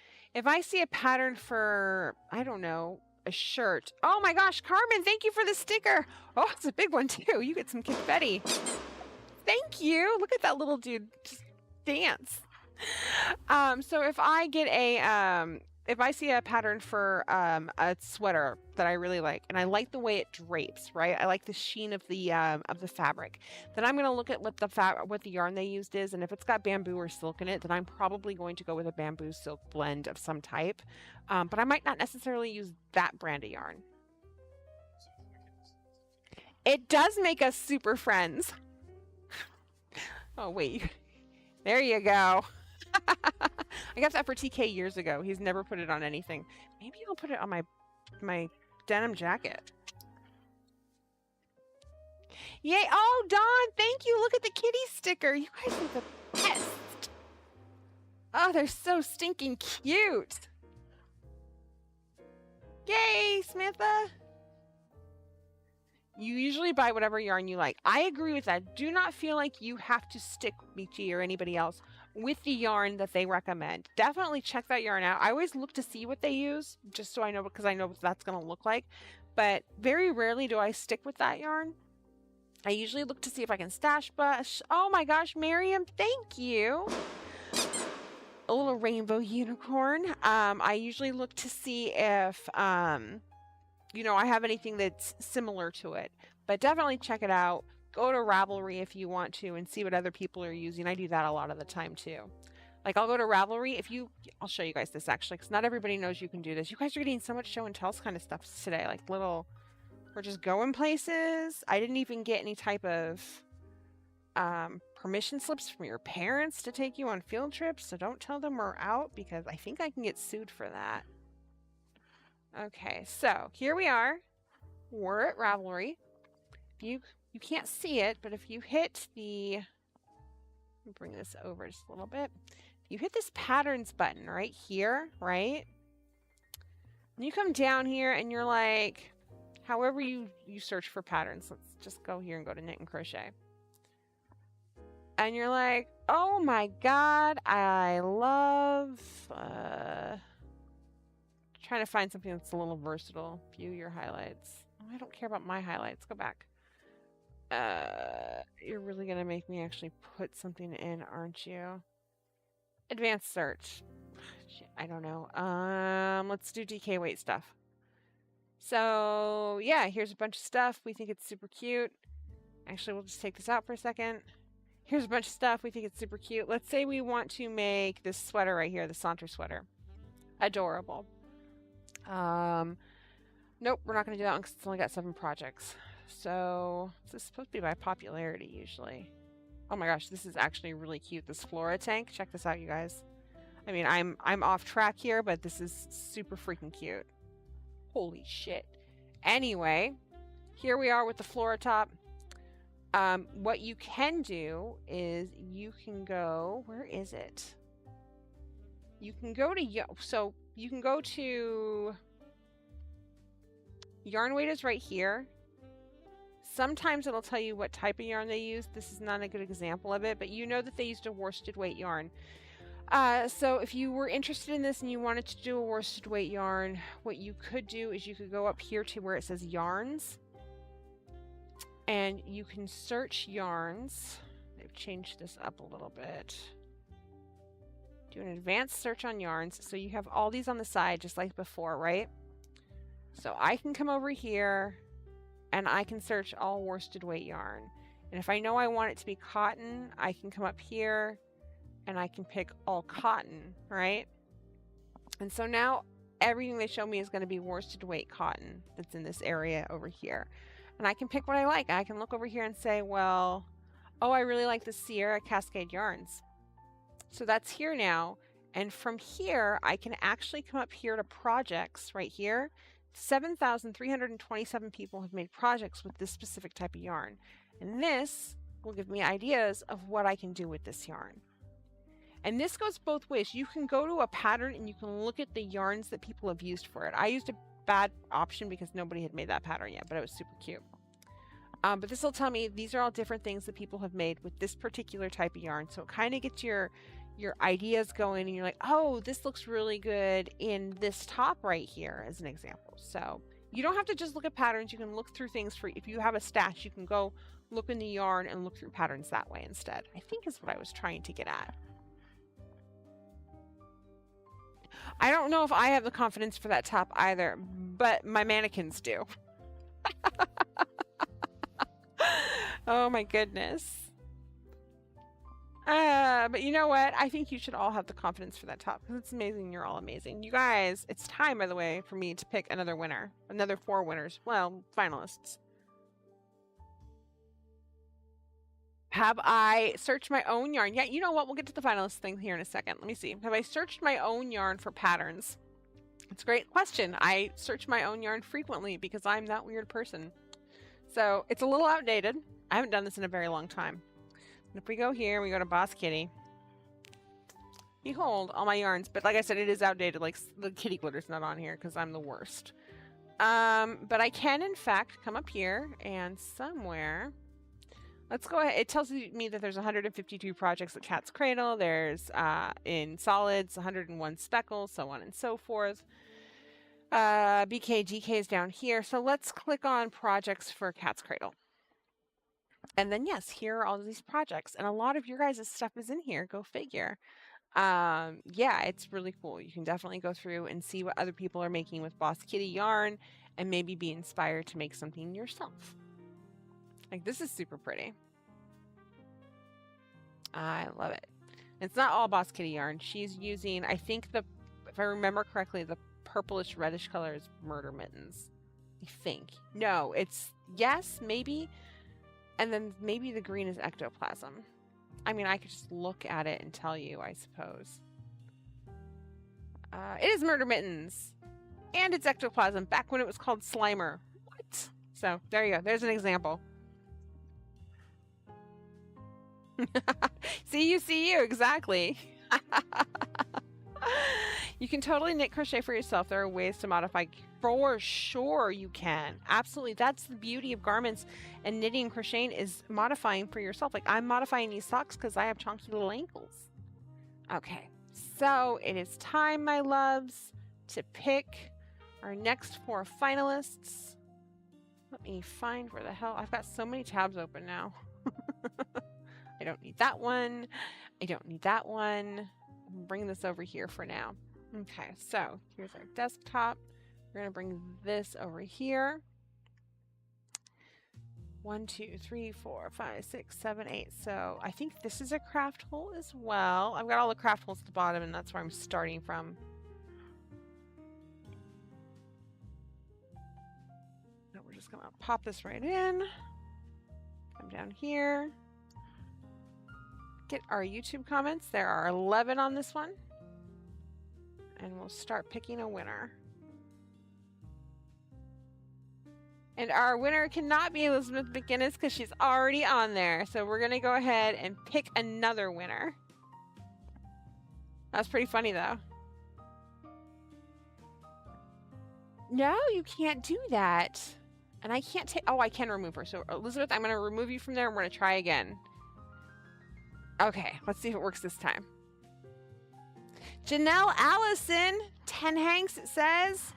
[SPEAKER 2] I see a pattern for, I don't know, a shirt. Oh my gosh, Carmen, thank you for the sticker. Oh, it's a big one too. You get some confetti. Thank you. Look at that little dude just dance. So if I get if I see a pattern for a sweater that I really like, and I like the way it drapes, right? I like the sheen of the fabric. Then I'm going to look at what the yarn they used is, and if it's got bamboo or silk in it, then I'm probably going to go with a bamboo silk blend of some type. But I might not necessarily use that brand of yarn. It does make us super friends. Oh, wait. There you go. I got that for TK years ago. He's never put it on anything. Maybe I'll put it on my denim jacket. Yay. Oh, Dawn, thank you. Look at the kitty sticker. You guys are the best. Oh, they're so stinking cute. Yay, Samantha. You usually buy whatever yarn you like. I agree with that. Do not feel like you have to stick Michi or anybody else with the yarn that they recommend. Definitely check that yarn out. I always look to see what they use, just so I know, because I know what that's going to look like. But very rarely do I stick with that yarn. I usually look to see if I can stash bush. Oh my gosh, Miriam, thank you. A little rainbow unicorn. I usually look to see if, you know, I have anything that's similar to it. But definitely check it out. Go to Ravelry if you want to and see what other people are using. I do that a lot of the time too. Like I'll go to Ravelry I'll show you guys this actually, because not everybody knows you can do this. You guys are getting so much show and tells kind of stuff today, like little, we're just going places. I didn't even get any type of permission slips from your parents to take you on field trips, so don't tell them we're out, because I think I can get sued for that. Okay, so here we are. We're at Ravelry. You can't see it, but if you hit the, let me bring this over just a little bit. If you hit this patterns button right here, right? And you come down here and you're like, however you search for patterns. Let's just go here and go to knit and crochet. And you're like, oh my God, I love, trying to find something that's a little versatile. View your highlights. Oh, I don't care about my highlights. Go back. You're really going to make me actually put something in, aren't you? Advanced search. Shit, I don't know. Let's do DK weight stuff. So yeah, here's a bunch of stuff. We think it's super cute. Actually, we'll just take this out for a second. Here's a bunch of stuff. We think it's super cute. Let's say we want to make this sweater right here, the Saunter sweater. Adorable. Nope, we're not going to do that one because it's only got 7 projects. So this is supposed to be by popularity usually. Oh my gosh, this is actually really cute. This Flora tank. Check this out, you guys. I mean, I'm off track here, but this is super freaking cute. Holy shit. Anyway, here we are with the Flora top. What you can do is you can go, where is it? You can go to, so you can go to, yarn weight is right here. Sometimes it'll tell you what type of yarn they use. This is not a good example of it, but you know that they used a worsted weight yarn. So if you were interested in this and you wanted to do a worsted weight yarn, what you could do is you could go up here to where it says yarns, and you can search yarns. They've changed this up a little bit. Do an advanced search on yarns. So you have all these on the side just like before, right? So I can come over here and I can search all worsted weight yarn. And if I know I want it to be cotton, I can come up here and I can pick all cotton, right? And so now everything they show me is going to be worsted weight cotton that's in this area over here. And I can pick what I like. I can look over here and say, well, oh, I really like the Sierra Cascade yarns. So that's here now. And from here, I can actually come up here to projects right here. 7,327 people have made projects with this specific type of yarn. And this will give me ideas of what I can do with this yarn. And this goes both ways. You can go to a pattern and you can look at the yarns that people have used for it. I used a bad option because nobody had made that pattern yet, but it was super cute. But this will tell me these are all different things that people have made with this particular type of yarn. So it kind of gets your ideas going and you're like, oh, this looks really good in this top right here as an example. So you don't have to just look at patterns. You can look through things for, if you have a stash, you can go look in the yarn and look through patterns that way instead, I think is what I was trying to get at. I don't know if I have the confidence for that top either, but my mannequins do. Oh my goodness. But you know what? I think you should all have the confidence for that top because it's amazing. You're all amazing. You guys, it's time, by the way, for me to pick another winner. Another 4 winners. Well, finalists. Have I searched my own yarn? Yeah, you know what? We'll get to the finalist thing here in a second. Let me see. Have I searched my own yarn for patterns? It's a great question. I search my own yarn frequently because I'm that weird person. So it's a little outdated. I haven't done this in a very long time. And if we go here, we go to Boss Kitty. Behold, all my yarns. But like I said, it is outdated. Like the kitty glitter's not on here because I'm the worst. But I can, in fact, come up here and somewhere... Let's go ahead. It tells me that there's 152 projects at Cat's Cradle. There's in solids, 101 speckles, so on and so forth. BKDK is down here. So let's click on projects for Cat's Cradle. And then, yes, here are all of these projects. And a lot of your guys' stuff is in here. Go figure. Yeah, it's really cool. You can definitely go through and see what other people are making with Boss Kitty yarn and maybe be inspired to make something yourself. Like, this is super pretty. I love it. It's not all Boss Kitty yarn. She's using, I think if I remember correctly, the purplish reddish color is Murder Mittens. I think. No, it's, yes, maybe. And then maybe the green is Ectoplasm. I mean, I could just look at it and tell you, I suppose. It is Murder Mittens. And it's Ectoplasm, back when it was called Slimer. What? So, there you go. There's an example. See you, exactly. You can totally knit crochet for yourself. There are ways to modify. For sure you can. Absolutely. That's the beauty of garments and knitting and crocheting is modifying for yourself. Like I'm modifying these socks because I have chunky little ankles. Okay, so it is time, my loves, to pick our next 4 finalists. Let me find where the hell. I've got so many tabs open now. I don't need that one. I don't need that one. Bring this over here for now. Okay, so here's our desktop. We're going to bring this over here. 1, 2, 3, 4, 5, 6, 7, 8. So I think this is a craft hole as well. I've got all the craft holes at the bottom, and that's where I'm starting from. So we're just going to pop this right in. Come down here. Get our YouTube comments. There are 11 on this one. And we'll start picking a winner. And our winner cannot be Elizabeth McGinnis because she's already on there. So we're going to go ahead and pick another winner. That's pretty funny though. No, you can't do that. And I can't take... Oh, I can remove her. So Elizabeth, I'm going to remove you from there and we're going to try again. Okay, let's see if it works this time. Janelle Allison, 10 Hanks, it says.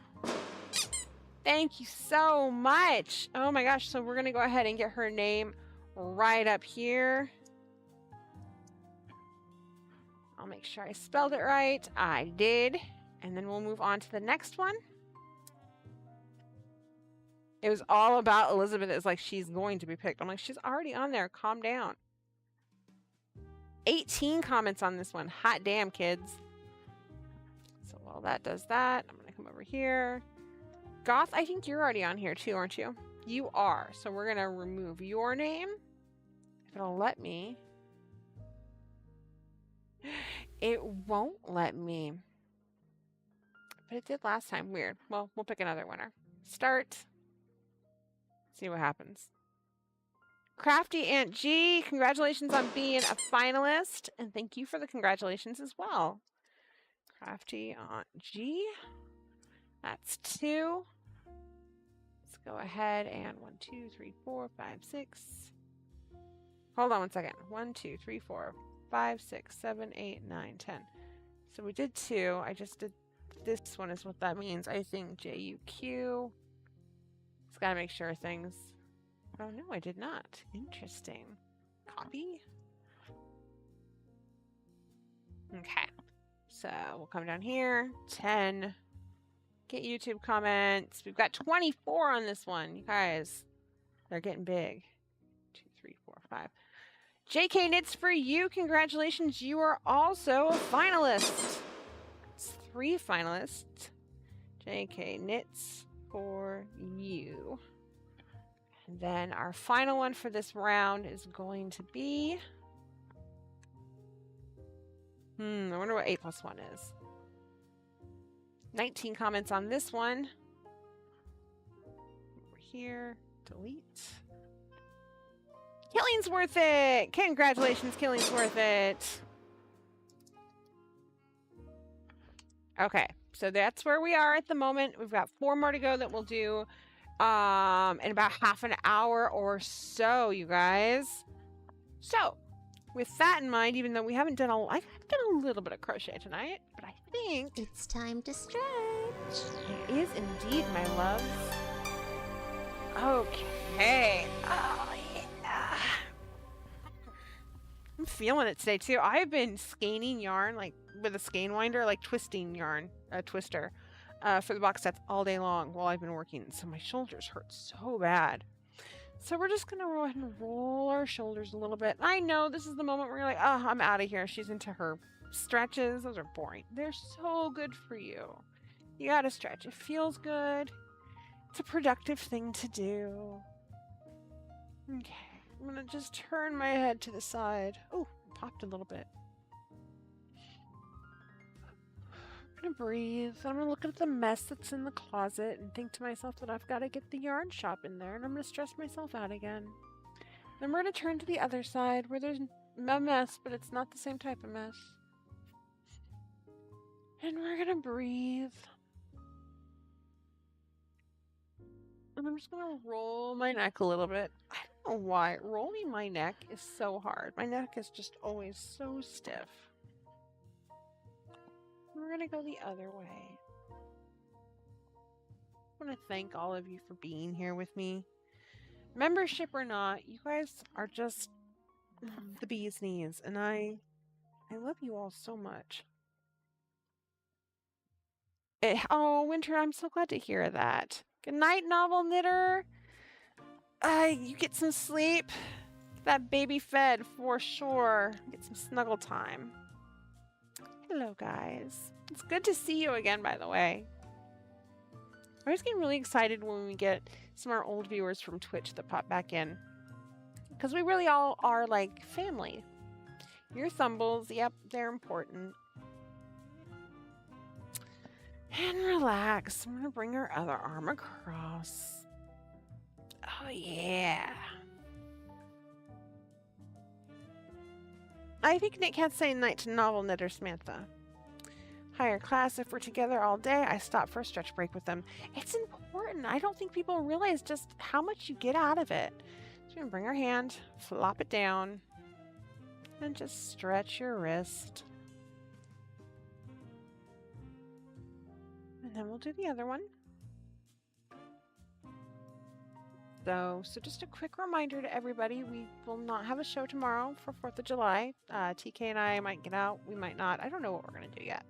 [SPEAKER 2] Thank you so much. Oh my gosh, so we're going to go ahead and get her name right up here. I'll make sure I spelled it right. I did. And then we'll move on to the next one. It was all about Elizabeth. It's like she's going to be picked. I'm like, she's already on there. Calm down. 18 comments on this one. Hot damn, kids. So while that does that, I'm going to come over here. Goth, I think you're already on here too, aren't you? You are. So we're going to remove your name. If it'll let me. It won't let me. But it did last time. Weird. Well, we'll pick another winner. Start. See what happens. Crafty Aunt G, congratulations on being a finalist. And thank you for the congratulations as well. Crafty Aunt G. That's 2. Let's go ahead and 1, 2, 3, 4, 5, 6. Hold on one second. 1, 2, 3, 4, 5, 6, 7, 8, 9, 10. So we did 2. I just did this one is what that means. I think JUQ. Just gotta make sure things... Oh no, I did not. Interesting. Copy. Okay. So we'll come down here. 10. Get YouTube comments. We've got 24 on this one. You guys, they're getting big. 2, 3, 4, 5. JK Knits for you. Congratulations. You are also a finalist. It's 3 finalists. JK Knits for you. And then our final one for this round is going to be... I wonder what 8 plus 1 is. 19 comments on this one. Over here. Delete. Killing's worth it! Congratulations, Killing's worth it! Okay, so that's where we are at the moment. We've got 4 more to go that we'll do in about half an hour or so, you guys. So, with that in mind, even though we haven't done I've done a little bit of crochet tonight, but I think
[SPEAKER 4] It's time to stretch.
[SPEAKER 2] it is indeed, my loves. Okay. Oh, yeah. I'm feeling it today, too. I've been skeinin yarn, like, with a skein winder, like twisting yarn, a twister, for the box sets all day long while I've been working. So my shoulders hurt so bad. So we're just going to go ahead and roll our shoulders a little bit. I know this is the moment where you're like, oh, I'm out of here. She's into her stretches. Those are boring. They're so good for you. You got to stretch. It feels good. It's a productive thing to do. Okay. I'm going to just turn my head to the side. Oh, popped a little bit. I'm going to breathe. I'm going to look at the mess that's in the closet and think to myself that I've got to get the yarn shop in there, and I'm going to stress myself out again. Then we're going to turn to the other side where there's a mess, but it's not the same type of mess. And we're going to breathe. And I'm just going to roll my neck a little bit. I don't know why. Rolling my neck is so hard. My neck is just always so stiff. We're going to go the other way. I want to thank all of you for being here with me. Membership or not, you guys are just the bee's knees. And I love you all so much. Oh, Winter, I'm so glad to hear that. Good night, novel knitter. You get some sleep. Get that baby fed for sure. Get some snuggle time. Hello, guys. It's good to see you again, by the way. I always get really excited when we get some of our old viewers from Twitch that pop back in. Because we really all are like family. Your thumbles, yep, they're important. And relax. I'm going to bring our other arm across. Oh, yeah. I think Nick can't say night to novel knitter Samantha. Higher class, if we're together all day, I stop for a stretch break with them. It's important. I don't think people realize just how much you get out of it. So we're going to bring our hand, flop it down, and just stretch your wrist. And then we'll do the other one. So just a quick reminder to everybody, we will not have a show tomorrow for 4th of July. TK and I might get out. We might not. I don't know what we're going to do yet.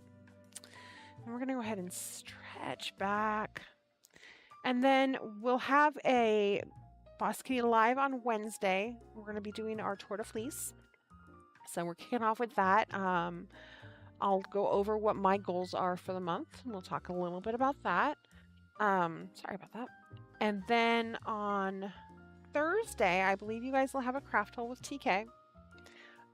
[SPEAKER 2] And we're going to go ahead and stretch back. And then we'll have a Boss Kitty Live on Wednesday. We're going to be doing our Tour de Fleece. So we're kicking off with that. I'll go over what my goals are for the month. And we'll talk a little bit about that. Sorry about that. And then on Thursday, I believe you guys will have a craft hole with TK.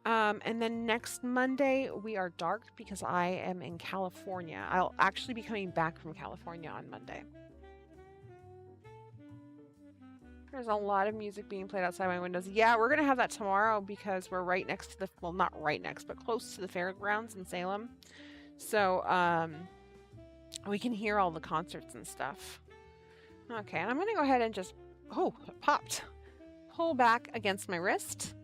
[SPEAKER 2] And then next Monday, we are dark because I am in California. I'll actually be coming back from California on Monday. There's a lot of music being played outside my windows. Yeah, we're going to have that tomorrow because we're right next to the, well, not right next, but close to the fairgrounds in Salem. So, we can hear all the concerts and stuff. Okay, and I'm going to go ahead and just, oh, it popped. Pull back against my wrist.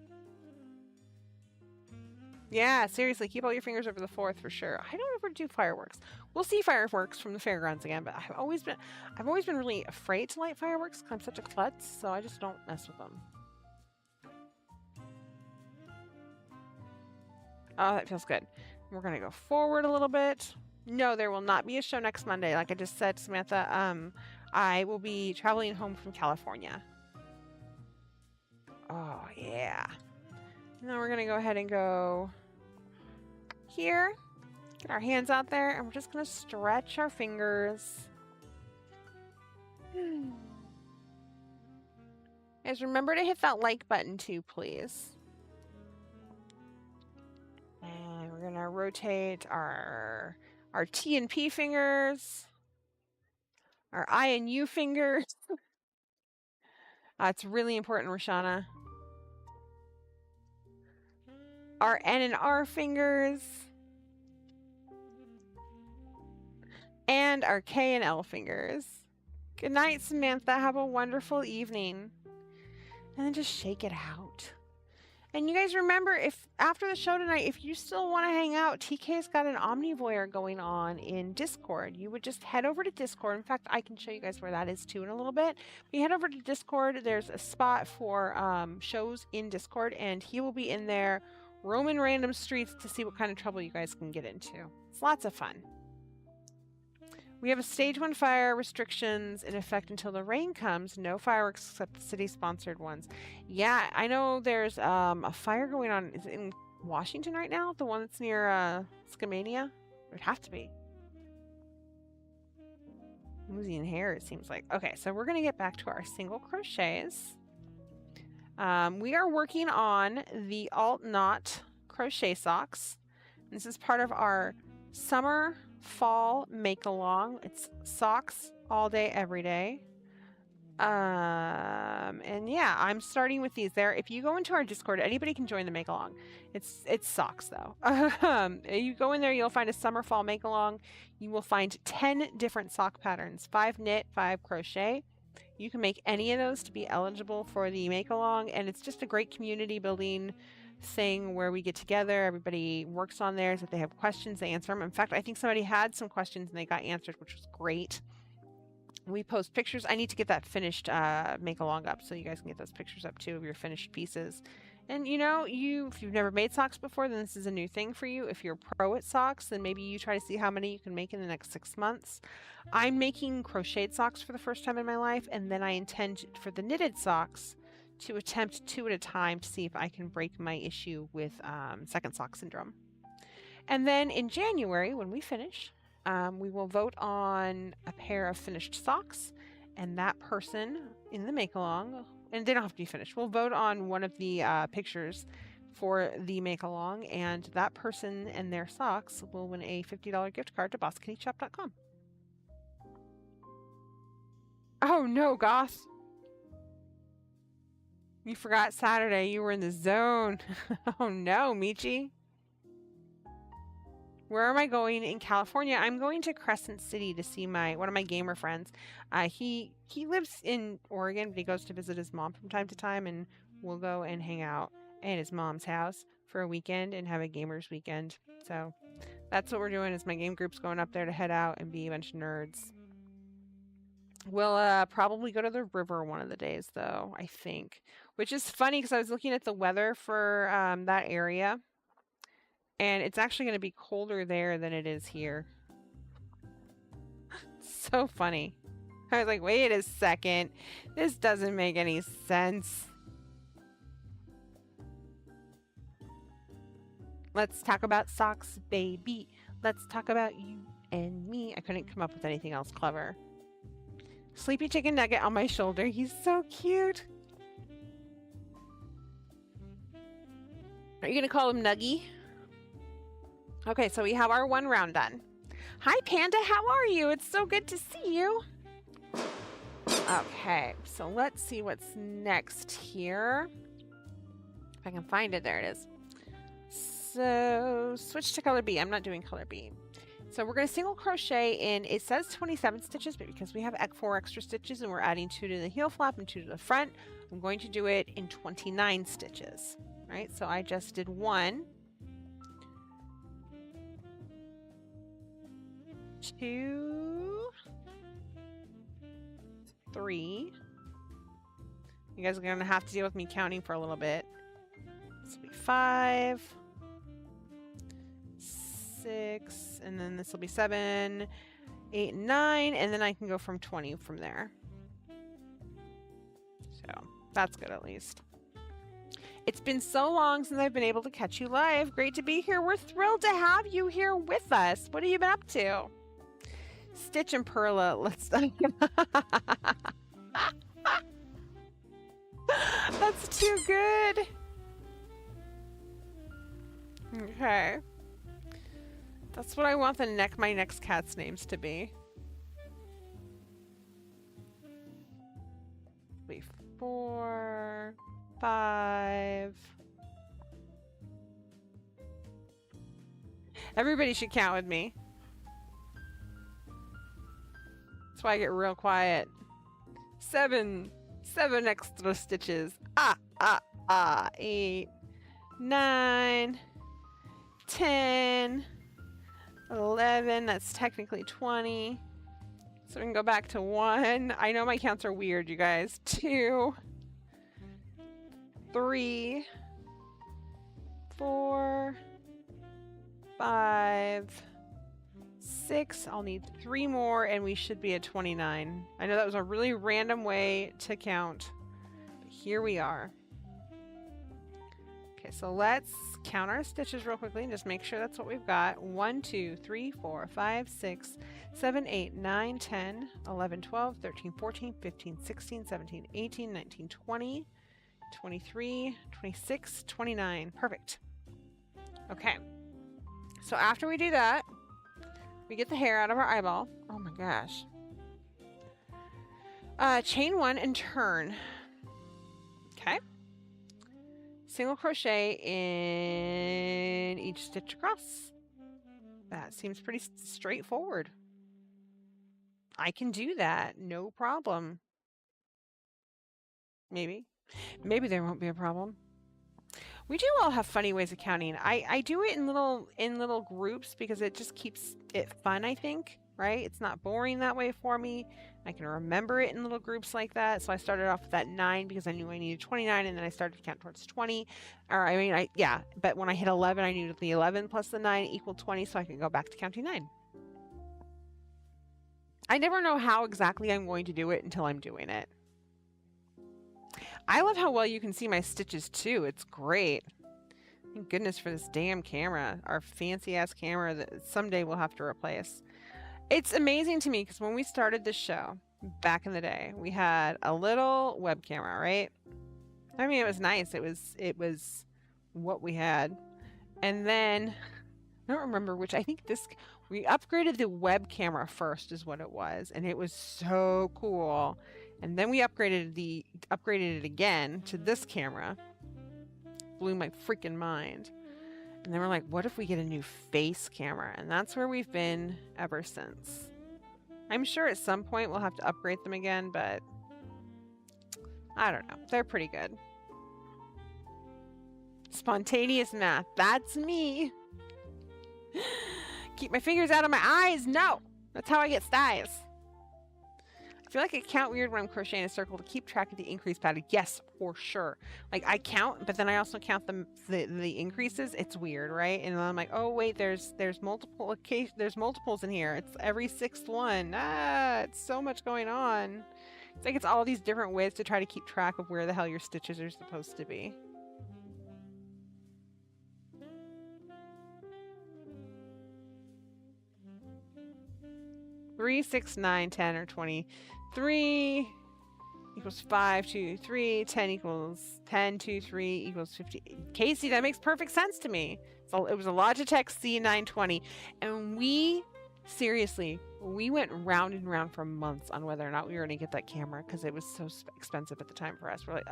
[SPEAKER 2] Yeah, seriously, keep all your fingers over the 4th for sure. I don't ever do fireworks. We'll see fireworks from the fairgrounds again, but I've always been really afraid to light fireworks because I'm such a klutz, so I just don't mess with them. Oh, that feels good. We're going to go forward a little bit. No, there will not be a show next Monday. Like I just said, Samantha, I will be traveling home from California. Oh, yeah. Now we're going to go ahead and go here. Get our hands out there, and we're just going to stretch our fingers. Guys, remember to hit that like button too, please. And we're gonna rotate our T and P fingers, our I and U fingers. It's really important, Roshana. Our N and R fingers. And our K and L fingers. Good night, Samantha. Have a wonderful evening. And then just shake it out. And you guys remember, if after the show tonight, if you still want to hang out, TK's got an Omnivoyeur going on in Discord. You would just head over to Discord. In fact, I can show you guys where that is too in a little bit. But you head over to Discord. There's a spot for shows in Discord, and he will be in there roaming random streets to see what kind of trouble you guys can get into. It's lots of fun. We have a stage 1 fire restrictions in effect until the rain comes. No fireworks except the city-sponsored ones. Yeah, I know there's a fire going on. Is it in Washington right now? The one that's near Skamania? It would have to be. Losing hair, it seems like. Okay, so we're going to get back to our single crochets. We are working on the alt knot crochet socks. This is part of our summer fall make along. It's socks all day every day. And yeah, I'm starting with these there. If you go into our Discord, anybody can join the make along. It's socks though. You go in there, you'll find a summer fall make along. You will find 10 different sock patterns, 5 knit, 5 crochet. You can make any of those to be eligible for the make along, and it's just a great community building thing where we get together, everybody works on theirs. If they have questions, they answer them. In fact, I think somebody had some questions and they got answered, which was great. We post pictures. I need to get that finished make along up so you guys can get those pictures up too of your finished pieces. And you know, if you've never made socks before, then this is a new thing for you. If you're a pro at socks, then maybe you try to see how many you can make in the next 6 months. I'm making crocheted socks for the first time in my life, and then I intend for the knitted socks to attempt 2 at a time to see if I can break my issue with second sock syndrome. And then in January, when we finish, we will vote on a pair of finished socks, and that person in the make along, and they don't have to be finished, we'll vote on one of the pictures for the make along, and that person and their socks will win a $50 gift card to BossKittyShop.com. Oh no, Goth. You forgot Saturday. You were in the zone. Oh no, Michi. Where am I going in California? I'm going to Crescent City to see one of my gamer friends. He lives in Oregon, but he goes to visit his mom from time to time, and we'll go and hang out at his mom's house for a weekend and have a gamers weekend. So that's what we're doing. Is my game group's going up there to head out and be a bunch of nerds. We'll probably go to the river one of the days, though, I think. Which is funny because I was looking at the weather for that area. And it's actually going to be colder there than it is here. So funny. I was like, wait a second. This doesn't make any sense. Let's talk about socks, baby. Let's talk about you and me. I couldn't come up with anything else clever. Sleepy chicken nugget on my shoulder. He's so cute. Are you going to call him Nuggy? Okay, so we have our one round done. Hi, Panda. How are you? It's so good to see you. Okay, so let's see what's next here. If I can find it. There it is. So switch to color B. I'm not doing color B. So we're going to single crochet in, it says 27 stitches, but because we have 4 extra stitches and we're adding 2 to the heel flap and 2 to the front, I'm going to do it in 29 stitches. Right? So I just did 1, 2, 3. You guys are going to have to deal with me counting for a little bit. This will be 5, 6, and then this will be 7, 8, 9, and then I can go from 20 from there. So that's good at least. It's been so long since I've been able to catch you live. Great to be here. We're thrilled to have you here with us. What have you been up to? Stitch and Perla, let's That's too good. Okay. That's what I want my next cat's names to be. 3, 4, 5. Everybody should count with me. That's why I get real quiet. 7 extra stitches. 8, 9, 10, 11. That's technically 20. So we can go back to 1. I know my counts are weird, you guys. 2, 3, 4, 5, 6. I'll need 3 more and we should be at 29. I know that was a really random way to count, but here we are. Okay, so let's count our stitches real quickly and just make sure that's what we've got. 1, 2, 3, 4, 5, 6, 7, 8, 9, 10, 11, 12, 13, 14, 15, 16, 17, 18, 19, 20, 23, 26, 29. Perfect. Okay. So after we do that, we get the hair out of our eyeball. Oh my gosh. Chain 1 and turn. Okay. Single crochet in each stitch across. That seems pretty straightforward. I can do that, no problem. Maybe there won't be a problem. We do all have funny ways of counting. I do it in little groups because it just keeps it fun, I think, right? It's not boring that way for me. I can remember it in little groups like that. So I started off with that 9 because I knew I needed 29, and then I started to count towards 20. Or but when I hit 11, I knew the 11 plus the 9 equaled 20, so I can go back to counting 9. I never know how exactly I'm going to do it until I'm doing it. I love how well you can see my stitches too. It's great. Thank goodness for this damn camera. Our fancy ass camera that someday we'll have to replace. It's amazing to me because when we started this show back in the day, we had a little web camera, right? I mean, it was nice. It was what we had. And then I don't remember which. I think we upgraded the web camera first is what it was, and it was so cool. And then we upgraded it again to this camera. Blew my freaking mind. And then we're like, what if we get a new face camera? And that's where we've been ever since. I'm sure at some point we'll have to upgrade them again, but I don't know. They're pretty good. Spontaneous math. That's me. Keep my fingers out of my eyes. No. That's how I get styes. I feel like I count weird when I'm crocheting a circle to keep track of the increase pattern. Yes, for sure. Like I count, but then I also count the increases. It's weird, right? And then I'm like, oh wait, there's multiples in here. It's every 6th one. It's so much going on. It's like it's all these different ways to try to keep track of where the hell your stitches are supposed to be. Three, 6, 9, 10, or 20. 3 equals 5, 2, 3. 10 equals 10, 2, 3 equals 50. Casey, that makes perfect sense to me. So it was a Logitech C920. And we went round and round for months on whether or not we were going to get that camera because it was so expensive at the time for us. We're like,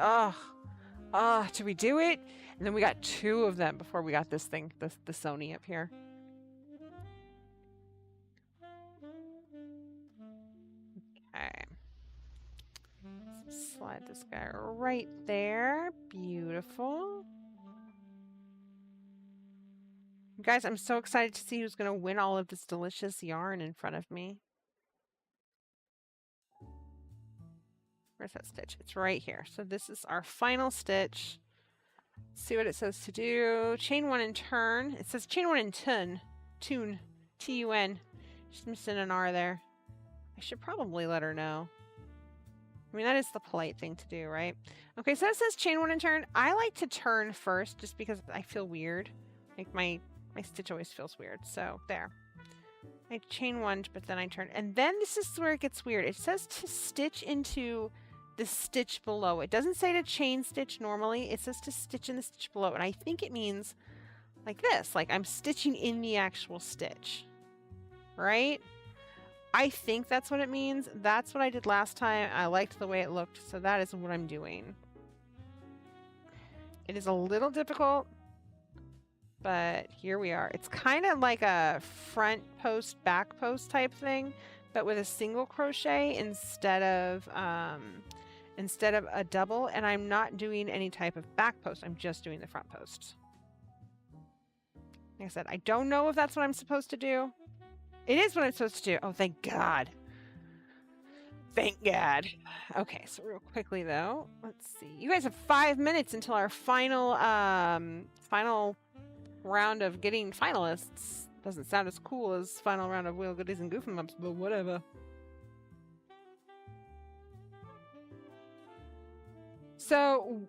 [SPEAKER 2] should we do it? And then we got 2 of them before we got this thing, the Sony up here. Okay. Slide this guy right there. Beautiful. Guys, I'm so excited to see who's going to win all of this delicious yarn in front of me. Where's that stitch? It's right here. So this is our final stitch. Let's see what it says to do. Chain 1 and turn. It says chain 1 and tune. T-U-N. Just missing an R there. I should probably let her know. I mean, that is the polite thing to do, right? Okay, so it says chain 1 and turn. I like to turn first just because I feel weird. Like my stitch always feels weird. So there. I chain 1, but then I turn. And then this is where it gets weird. It says to stitch into the stitch below. It doesn't say to chain stitch normally. It says to stitch in the stitch below. And I think it means like this, like I'm stitching in the actual stitch, right? I think that's what it means. That's what I did last time. I liked the way it looked, so that is what I'm doing. It is a little difficult, but here we are. It's kind of like a front post, back post type thing, but with a single crochet instead of a double. And I'm not doing any type of back post. I'm just doing the front post. Like I said, I don't know if that's what I'm supposed to do. It is what I'm supposed to do. Oh, thank God. Thank God. Okay, so real quickly though, let's see. You guys have 5 minutes until our final round of getting finalists. Doesn't sound as cool as final round of Wheel Goodies and Goofy Ups, but whatever. So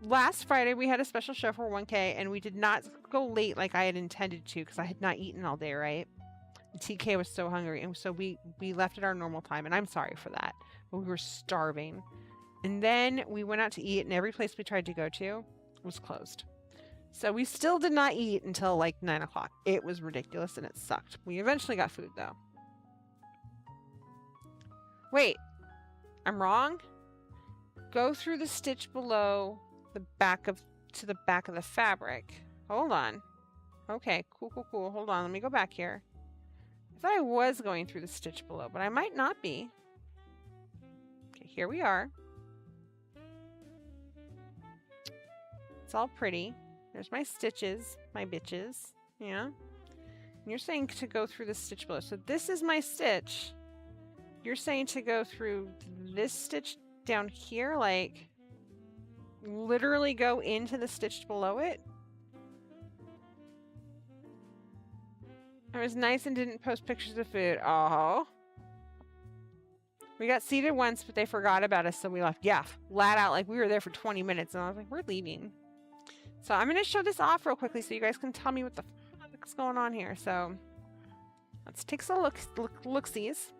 [SPEAKER 2] last Friday we had a special show for 1K, and we did not go late like I had intended to because I had not eaten all day, right? And TK was so hungry, and so we left at our normal time, and I'm sorry for that, but we were starving. And then we went out to eat, and every place we tried to go to was closed. So we still did not eat until like 9 o'clock. It was ridiculous, and it sucked. We eventually got food though. Wait, I'm wrong. Go through the stitch below the back of to the back of the fabric. Hold on. Okay, cool. Hold on, let me go back here. I thought I was going through the stitch below, but I might not be. Okay, here we are. It's all pretty. There's my stitches, my bitches. Yeah. And you're saying to go through the stitch below. So this is my stitch. You're saying to go through this stitch down here, like literally go into the stitch below it. I was nice and didn't post pictures of food. Oh. We got seated once, but they forgot about us, so we left. Yeah, flat out. Like, we were there for 20 minutes, and I was like, we're leaving. So I'm going to show this off real quickly so you guys can tell me what the fuck's going on here. So let's take some look-sees.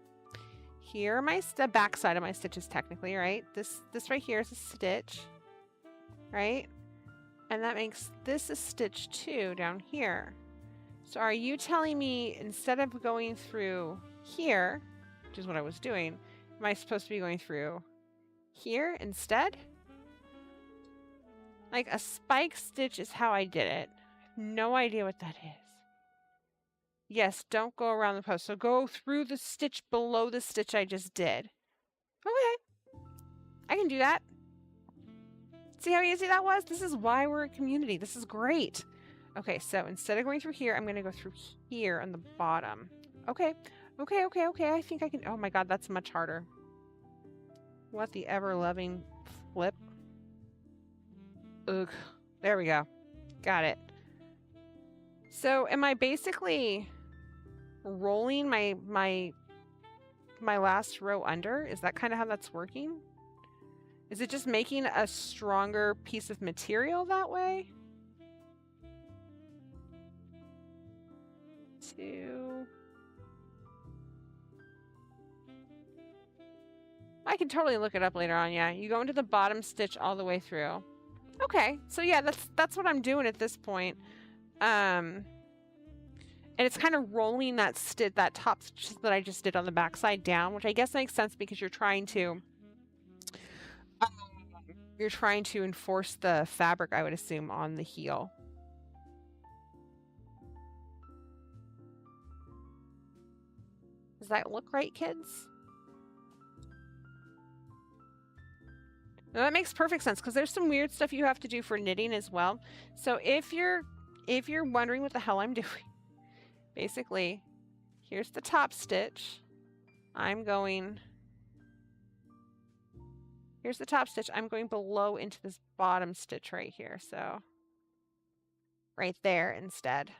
[SPEAKER 2] Here are the back side of my stitches, technically, right? This right here is a stitch, right? And that makes this a stitch, too, down here. So are you telling me instead of going through here, which is what I was doing, am I supposed to be going through here instead? Like a spike stitch is how I did it. No idea what that is. Yes, don't go around the post. So go through the stitch below the stitch I just did. Okay. I can do that. See how easy that was? This is why we're a community. This is great. Okay, so instead of going through here, I'm going to go through here on the bottom. Okay. I think I can... Oh my God, that's much harder. What the ever-loving flip. Ugh. There we go. Got it. So am I basically rolling my last row under? Is that kind of how that's working? Is it just making a stronger piece of material that way? 2. I can totally look it up later on. Yeah, you go into the bottom stitch all the way through. Okay, so yeah, that's what I'm doing at this point. And it's kind of rolling that top stitch that I just did on the back side down, which I guess makes sense because you're trying to enforce the fabric, I would assume, on the heel. Does that look right, kids? No, that makes perfect sense because there's some weird stuff you have to do for knitting as well. So if you're wondering what the hell I'm doing, basically, here's the top stitch. Here's the top stitch. I'm going below into this bottom stitch right here. So right there instead.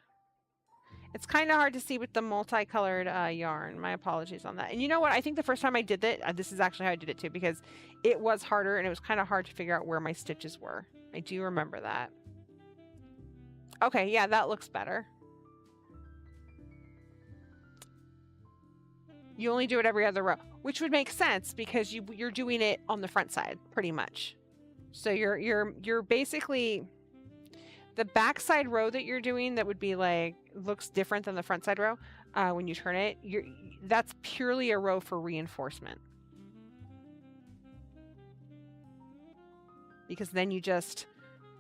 [SPEAKER 2] It's kind of hard to see with the multicolored yarn. My apologies on that. And you know what? I think the first time I did that, this is actually how I did it too, because it was harder and it was kind of hard to figure out where my stitches were. I do remember that. Okay, yeah, that looks better. You only do it every other row, which would make sense because you're doing it on the front side pretty much. So you're basically the back side row that you're doing that would be like looks different than the front side row when you turn it. That's purely a row for reinforcement. Because then you just,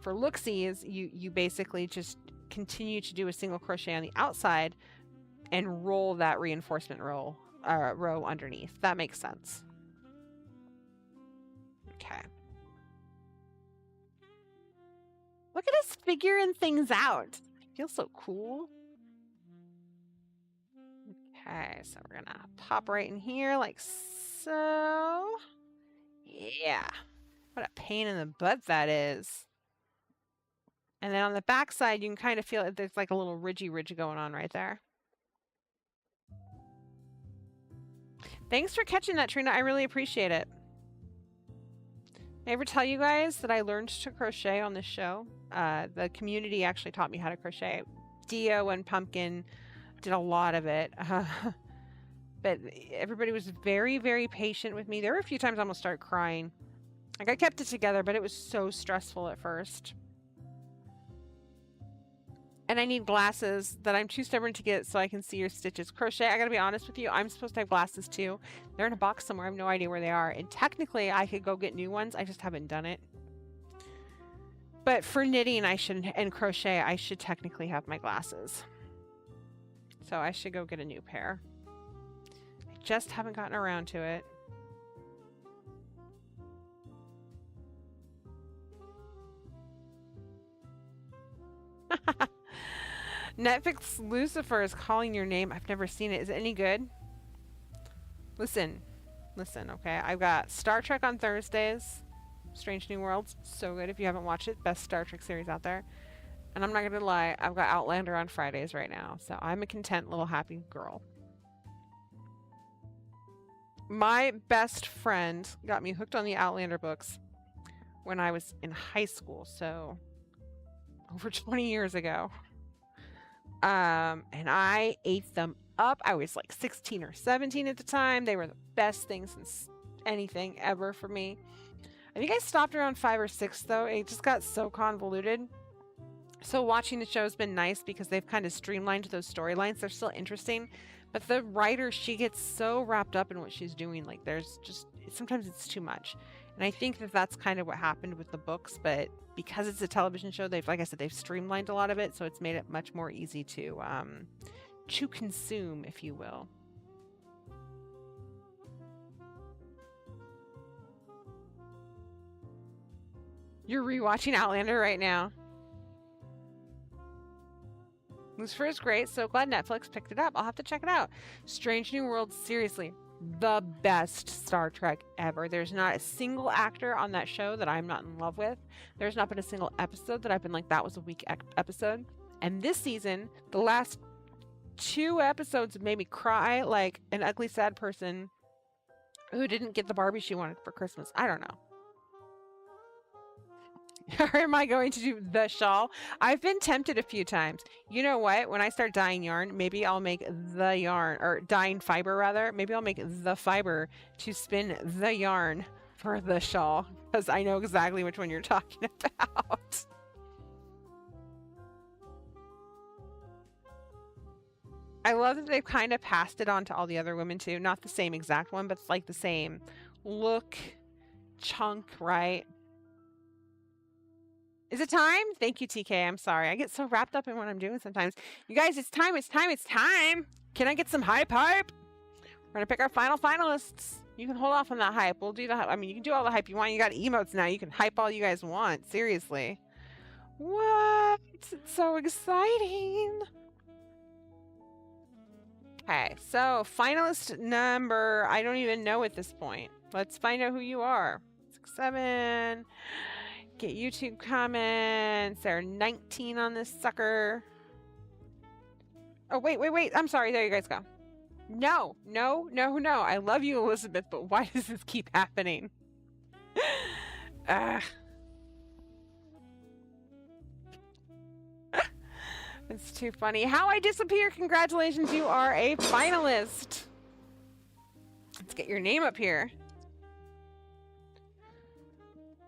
[SPEAKER 2] for looksies, you basically just continue to do a single crochet on the outside and roll that reinforcement row underneath. That makes sense. Okay. Look at us figuring things out. I feel so cool. Okay, so we're gonna pop right in here like so. Yeah. What a pain in the butt that is. And then on the back side, you can kind of feel it. There's like a little ridgy ridge going on right there. Thanks for catching that, Trina. I really appreciate it. Did I ever tell you guys that I learned to crochet on this show? The community actually taught me how to crochet. Dio and Pumpkin did a lot of it. But everybody was very, very patient with me. There were a few times I almost started crying. Like, I kept it together, but it was so stressful at first. And I need glasses that I'm too stubborn to get so I can see your stitches. Crochet, I gotta be honest with you, I'm supposed to have glasses too. They're in a box somewhere. I have no idea where they are. And technically, I could go get new ones. I just haven't done it. But for knitting and crochet, I should technically have my glasses. So I should go get a new pair. I just haven't gotten around to it. Netflix Lucifer is calling your name. I've never seen it. Is it any good? Listen, okay? I've got Star Trek on Thursdays. Strange New Worlds. So good if you haven't watched it. Best Star Trek series out there. And I'm not going to lie, I've got Outlander on Fridays right now. So I'm a content little happy girl. My best friend got me hooked on the Outlander books when I was in high school. So over 20 years ago. And I ate them up. I was like 16 or 17 at the time. They were the best thing since anything ever for me. I think I stopped around 5 or 6 though. It just got so convoluted. So watching the show has been nice because they've kind of streamlined those storylines. They're still interesting, but the writer, she gets so wrapped up in what she's doing. Like there's just, sometimes it's too much. And I think that that's kind of what happened with the books, but because it's a television show, like I said, they've streamlined a lot of it, so it's made it much more easy to consume, if you will. You're rewatching Outlander right now. Lucifer is great, so glad Netflix picked it up. I'll have to check it out. Strange New Worlds, seriously, the best Star Trek ever. There's not a single actor on that show that I'm not in love with. There's not been a single episode that I've been like, that was a weak episode. And this season, the last 2 episodes made me cry like an ugly, sad person who didn't get the Barbie she wanted for Christmas. I don't know. Or am I going to do the shawl? I've been tempted a few times. You know what? When I start dyeing yarn, maybe I'll make the yarn, or dyeing fiber rather. Maybe I'll make the fiber to spin the yarn for the shawl, because I know exactly which one you're talking about. I love that they've kind of passed it on to all the other women too. Not the same exact one, but it's like the same look, chunk, right? Is it time? Thank you, TK. I'm sorry. I get so wrapped up in what I'm doing sometimes. You guys, it's time. Can I get some hype? We're going to pick our final finalists. You can hold off on that hype. We'll do the hype. I mean, you can do all the hype you want. You got emotes now. You can hype all you guys want. Seriously. What? It's so exciting. Okay, so finalist number, I don't even know at this point. Let's find out who you are. 6, 7... Get YouTube comments. There are 19 on this sucker. Oh, wait. I'm sorry. There you guys go. No. I love you, Elizabeth, but why does this keep happening? It's too funny. How I disappear. Congratulations. You are a finalist. Let's get your name up here.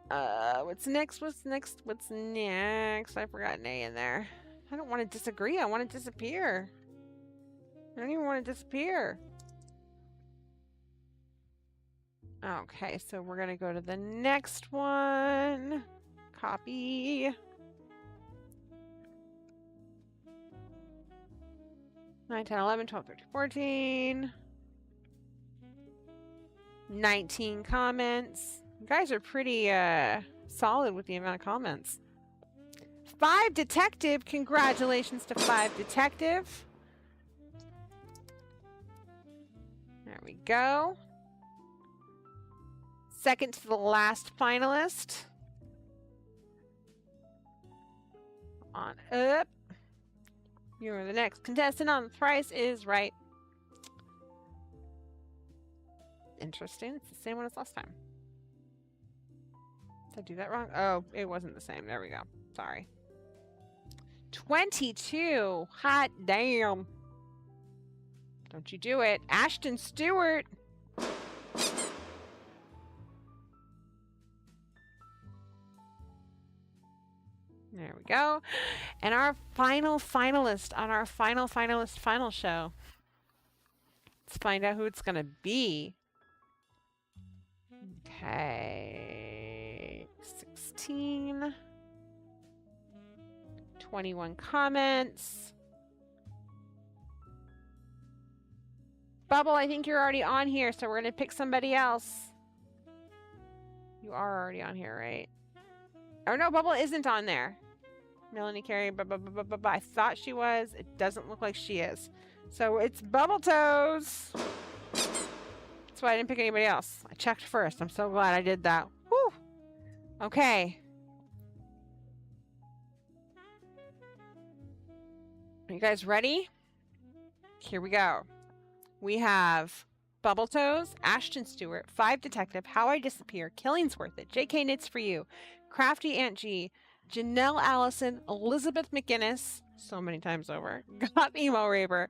[SPEAKER 2] What's next? What's next? What's next? I forgot an A in there. I don't want to disagree. I want to disappear. I don't even want to disappear. Okay, so we're going to go to the next one. Copy. 9, 10, 11, 12, 13, 14. 19 comments. You guys are pretty solid with the amount of comments. 5 Detective. Congratulations to 5 Detective. There we go. Second to the last finalist. On up. You're the next contestant on The Price is Right. Interesting. It's the same one as last time. Did I do that wrong? Oh, it wasn't the same. There we go. Sorry. 22. Hot damn. Don't you do it. Ashton Stewart. There we go. And our final finalist on our final show. Let's find out who it's going to be. Okay. 16. 21 comments. Bubble, I think you're already on here, so we're going to pick somebody else. You are already on here, right? Oh, no, Bubble isn't on there. Melanie Carey, I thought she was. It doesn't look like she is. So it's Bubble Toes. That's why I didn't pick anybody else. I checked first. I'm so glad I did that. Whew. Okay. Are you guys ready? Here we go. We have Bubble Toes, Ashton Stewart, 5 Detective, How I Disappear, Killing's Worth It, JK Knits For You, Crafty Aunt G, Janelle Allison, Elizabeth McGinnis, so many times over, Got Emo Raver,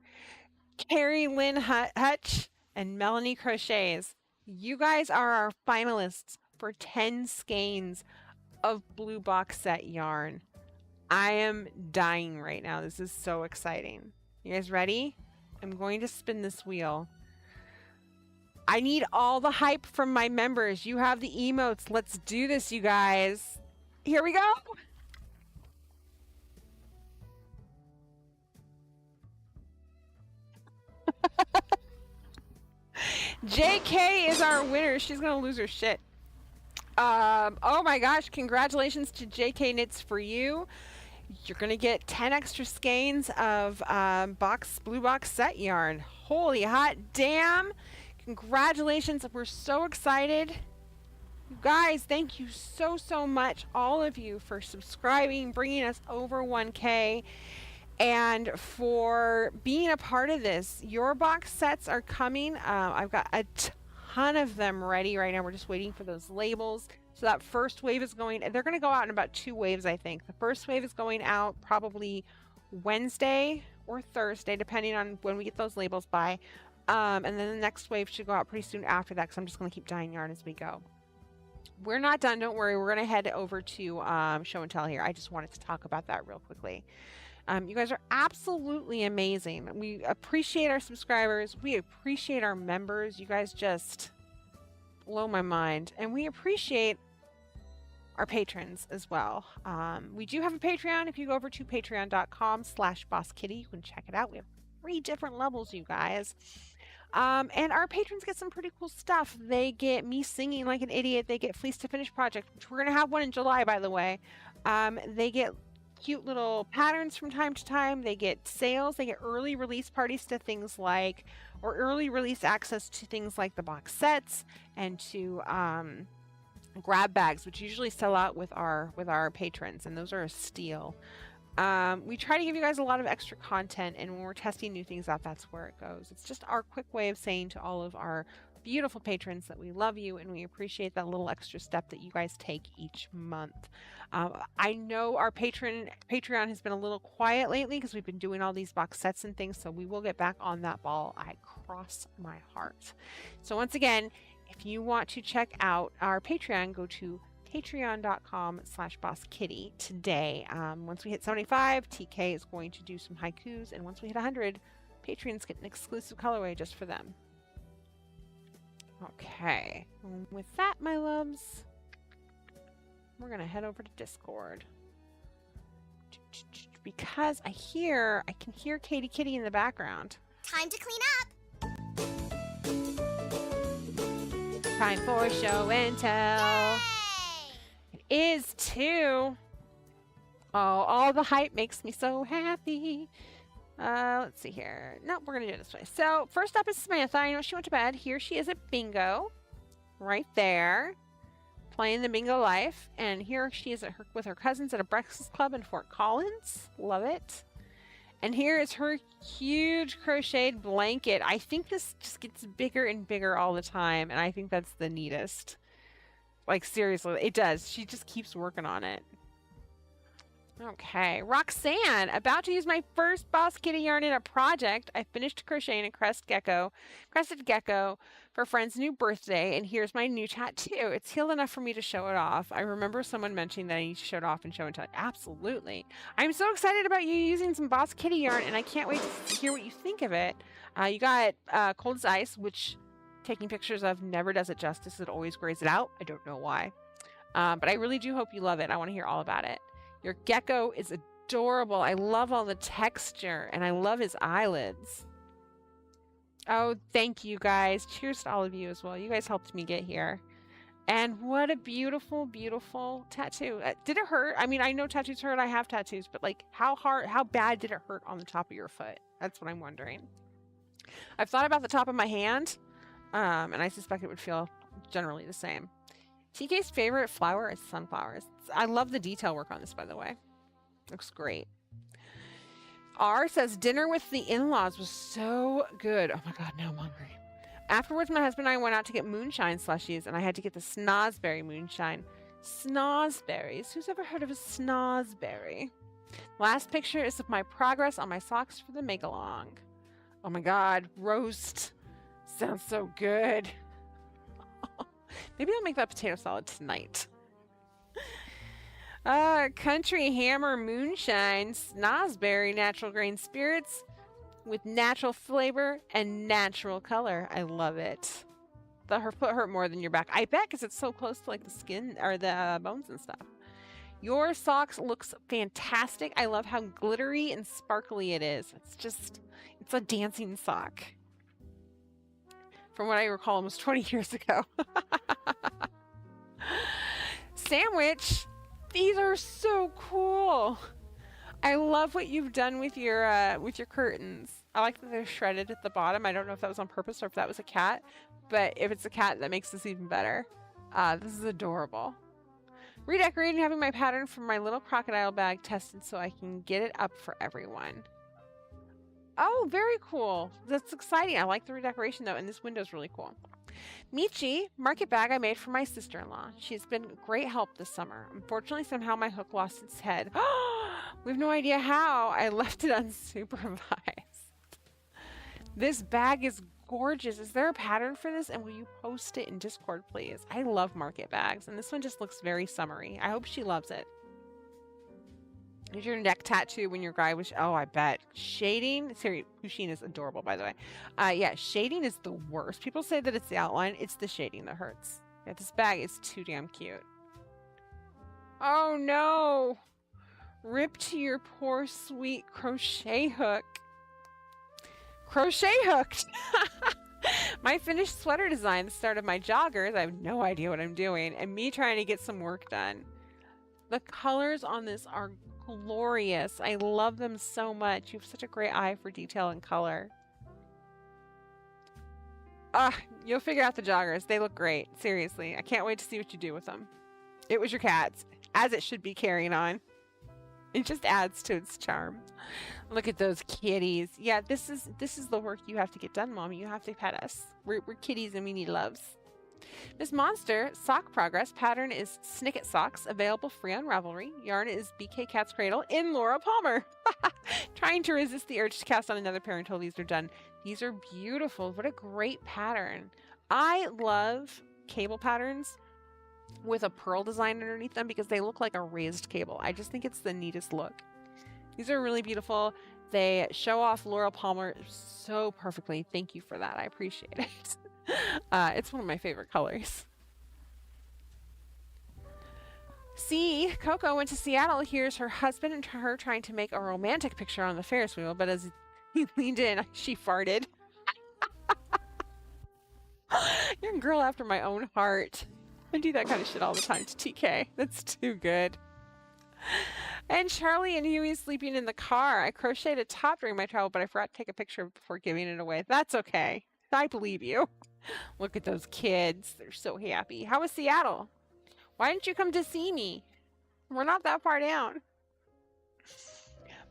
[SPEAKER 2] Carrie Lynn Hutch, and Melanie Crochets. You guys are our finalists for 10 skeins of blue box set yarn. I am dying right now. This is so exciting. You guys ready? I'm going to spin this wheel. I need all the hype from my members. You have the emotes. Let's do this, you guys. Here we go. JK is our winner. She's going to lose her shit. Oh my gosh. Congratulations to JK Knits For You. You're going to get 10 extra skeins of blue box set yarn. Holy hot damn. Congratulations. We're so excited. You guys, thank you so much, all of you, for subscribing, bringing us over 1K, and for being a part of this. Your box sets are coming. I've got a ton of them ready right now. We're just waiting for those labels. So that first wave is going, they're going to go out in about 2 waves, I think. The first wave is going out probably Wednesday or Thursday, depending on when we get those labels by. And then the next wave should go out pretty soon after that, because I'm just going to keep dyeing yarn as we go. We're not done. Don't worry. We're going to head over to show and tell here. I just wanted to talk about that real quickly. You guys are absolutely amazing. We appreciate our subscribers. We appreciate our members. You guys just blow my mind. And we appreciate our patrons as well. We do have a Patreon. If you go over to patreon.com/BossKitty, you can check it out. We have 3 different levels, you guys. And our patrons get some pretty cool stuff. They get me singing like an idiot. They get Fleece to Finish project, which we're going to have one in July, by the way. They get cute little patterns from time to time. They get sales. They get early release parties to things like, or early release access to things like the box sets and to grab bags, which usually sell out with our patrons, and those are a steal. We try to give you guys a lot of extra content, and when we're testing new things out, that's where it goes. It's just our quick way of saying to all of our beautiful patrons that we love you and we appreciate that little extra step that you guys take each month. I know our Patreon has been a little quiet lately because we've been doing all these box sets and things, so we will get back on that ball. I cross my heart. So once again, if you want to check out our Patreon, go to patreon.com/bosskitty today. Once we hit 75, TK is going to do some haikus, and once we hit 100, patrons get an exclusive colorway just for them. Okay, with that, my loves, we're gonna head over to Discord because I can hear Katie Kitty in the background.
[SPEAKER 4] Time to clean up.
[SPEAKER 2] Time for show and tell.
[SPEAKER 4] Yay!
[SPEAKER 2] It is too. Oh, all the hype makes me so happy. Let's see here. No, we're gonna do it this way. So first up is Samantha. I know she went to bed. Here she is at bingo, right there, playing the bingo life. And here she is with her cousins at a breakfast club in Fort Collins. Love it. And here is her huge crocheted blanket. I think this just gets bigger and bigger all the time, and I think that's the neatest. Like seriously, it does. She just keeps working on it. Okay, Roxanne, about to use my first Boss Kitty yarn in a project. I finished crocheting a crested gecko for a friend's new birthday, and here's my new tattoo. It's healed enough for me to show it off. I remember someone mentioning that I need to show it off and show and tell. Absolutely. I'm so excited about you using some Boss Kitty yarn, and I can't wait to hear what you think of it. You got Cold as Ice, which taking pictures of never does it justice. It always grays it out. I don't know why. But I really do hope you love it. I want to hear all about it. Your gecko is adorable. I love all the texture, and I love his eyelids. Oh, thank you guys. Cheers to all of you as well. You guys helped me get here. And what a beautiful, beautiful tattoo. Did it hurt? I mean, I know tattoos hurt. I have tattoos, but like how bad did it hurt on the top of your foot? That's what I'm wondering. I've thought about the top of my hand, and I suspect it would feel generally the same. TK's favorite flower is sunflowers. I love the detail work on this, by the way. Looks great. R says, dinner with the in-laws was so good. Oh my God, now I'm hungry. Afterwards, my husband and I went out to get moonshine slushies, and I had to get the snozberry moonshine. Snozberries? Who's ever heard of a snozberry? Last picture is of my progress on my socks for the make-along. Oh my God, roast. Sounds so good. Maybe I'll make that potato salad tonight. Country Hammer Moonshine Snozberry Natural Grain Spirits with natural flavor and natural color. I love it. Her foot hurt more than your back. I bet because it's so close to like the skin or the bones and stuff. Your socks looks fantastic. I love how glittery and sparkly it is. It's a dancing sock. From what I recall, almost 20 years ago. Sandwich. These are so cool. I love what you've done with your curtains. I like that they're shredded at the bottom. I don't know if that was on purpose or if that was a cat, but if it's a cat, that makes this even better. This is adorable. Redecorating, having my pattern from my little crocodile bag tested so I can get it up for everyone. Oh, very cool. That's exciting. I like the redecoration though, and this window is really cool. Michi, market bag I made for my sister-in-law. She's been great help this summer. Unfortunately, somehow my hook lost its head. We have no idea how. I left it unsupervised. This bag is gorgeous. Is there a pattern for this? And will you post it in Discord, please? I love market bags, and this one just looks very summery. I hope she loves it. Is your neck tattoo when your guy was... Oh, I bet. Shading... Sorry, Pusheen is adorable, by the way. Yeah, shading is the worst. People say that it's the outline. It's the shading that hurts. Yeah, this bag is too damn cute. Oh, no. Rip to your poor, sweet crochet hook. Crochet hooked. My finished sweater design, the start of my joggers. I have no idea what I'm doing. And me trying to get some work done. The colors on this are glorious. I love them so much. You have such a great eye for detail and color. You'll figure out the joggers. They look great. Seriously. I can't wait to see what you do with them. It was your cat's, as it should be carrying on. It just adds to its charm. Look at those kitties. Yeah, this is the work you have to get done, Mommy. You have to pet us. We're kitties and we need loves. Miss Monster, sock progress. Pattern is Snicket Socks, available free on Ravelry. Yarn is BK Cat's Cradle in Laura Palmer. Trying to resist the urge to cast on another pair until these are done. These are beautiful. What a great pattern. I love cable patterns with a pearl design underneath them because they look like a raised cable. I just think it's the neatest look. These are really beautiful. They show off Laura Palmer so perfectly. Thank you for that. I appreciate it. It's one of my favorite colors. See, Coco went to Seattle. Here's her husband and her trying to make a romantic picture on the Ferris wheel, but as he leaned in, she farted. You're a girl after my own heart. I do that kind of shit all the time to TK. That's too good. And Charlie and Huey sleeping in the car. I crocheted a top during my travel, but I forgot to take a picture before giving it away. That's okay. I believe you. Look at those kids. They're so happy. How was Seattle? Why didn't you come to see me? We're not that far down.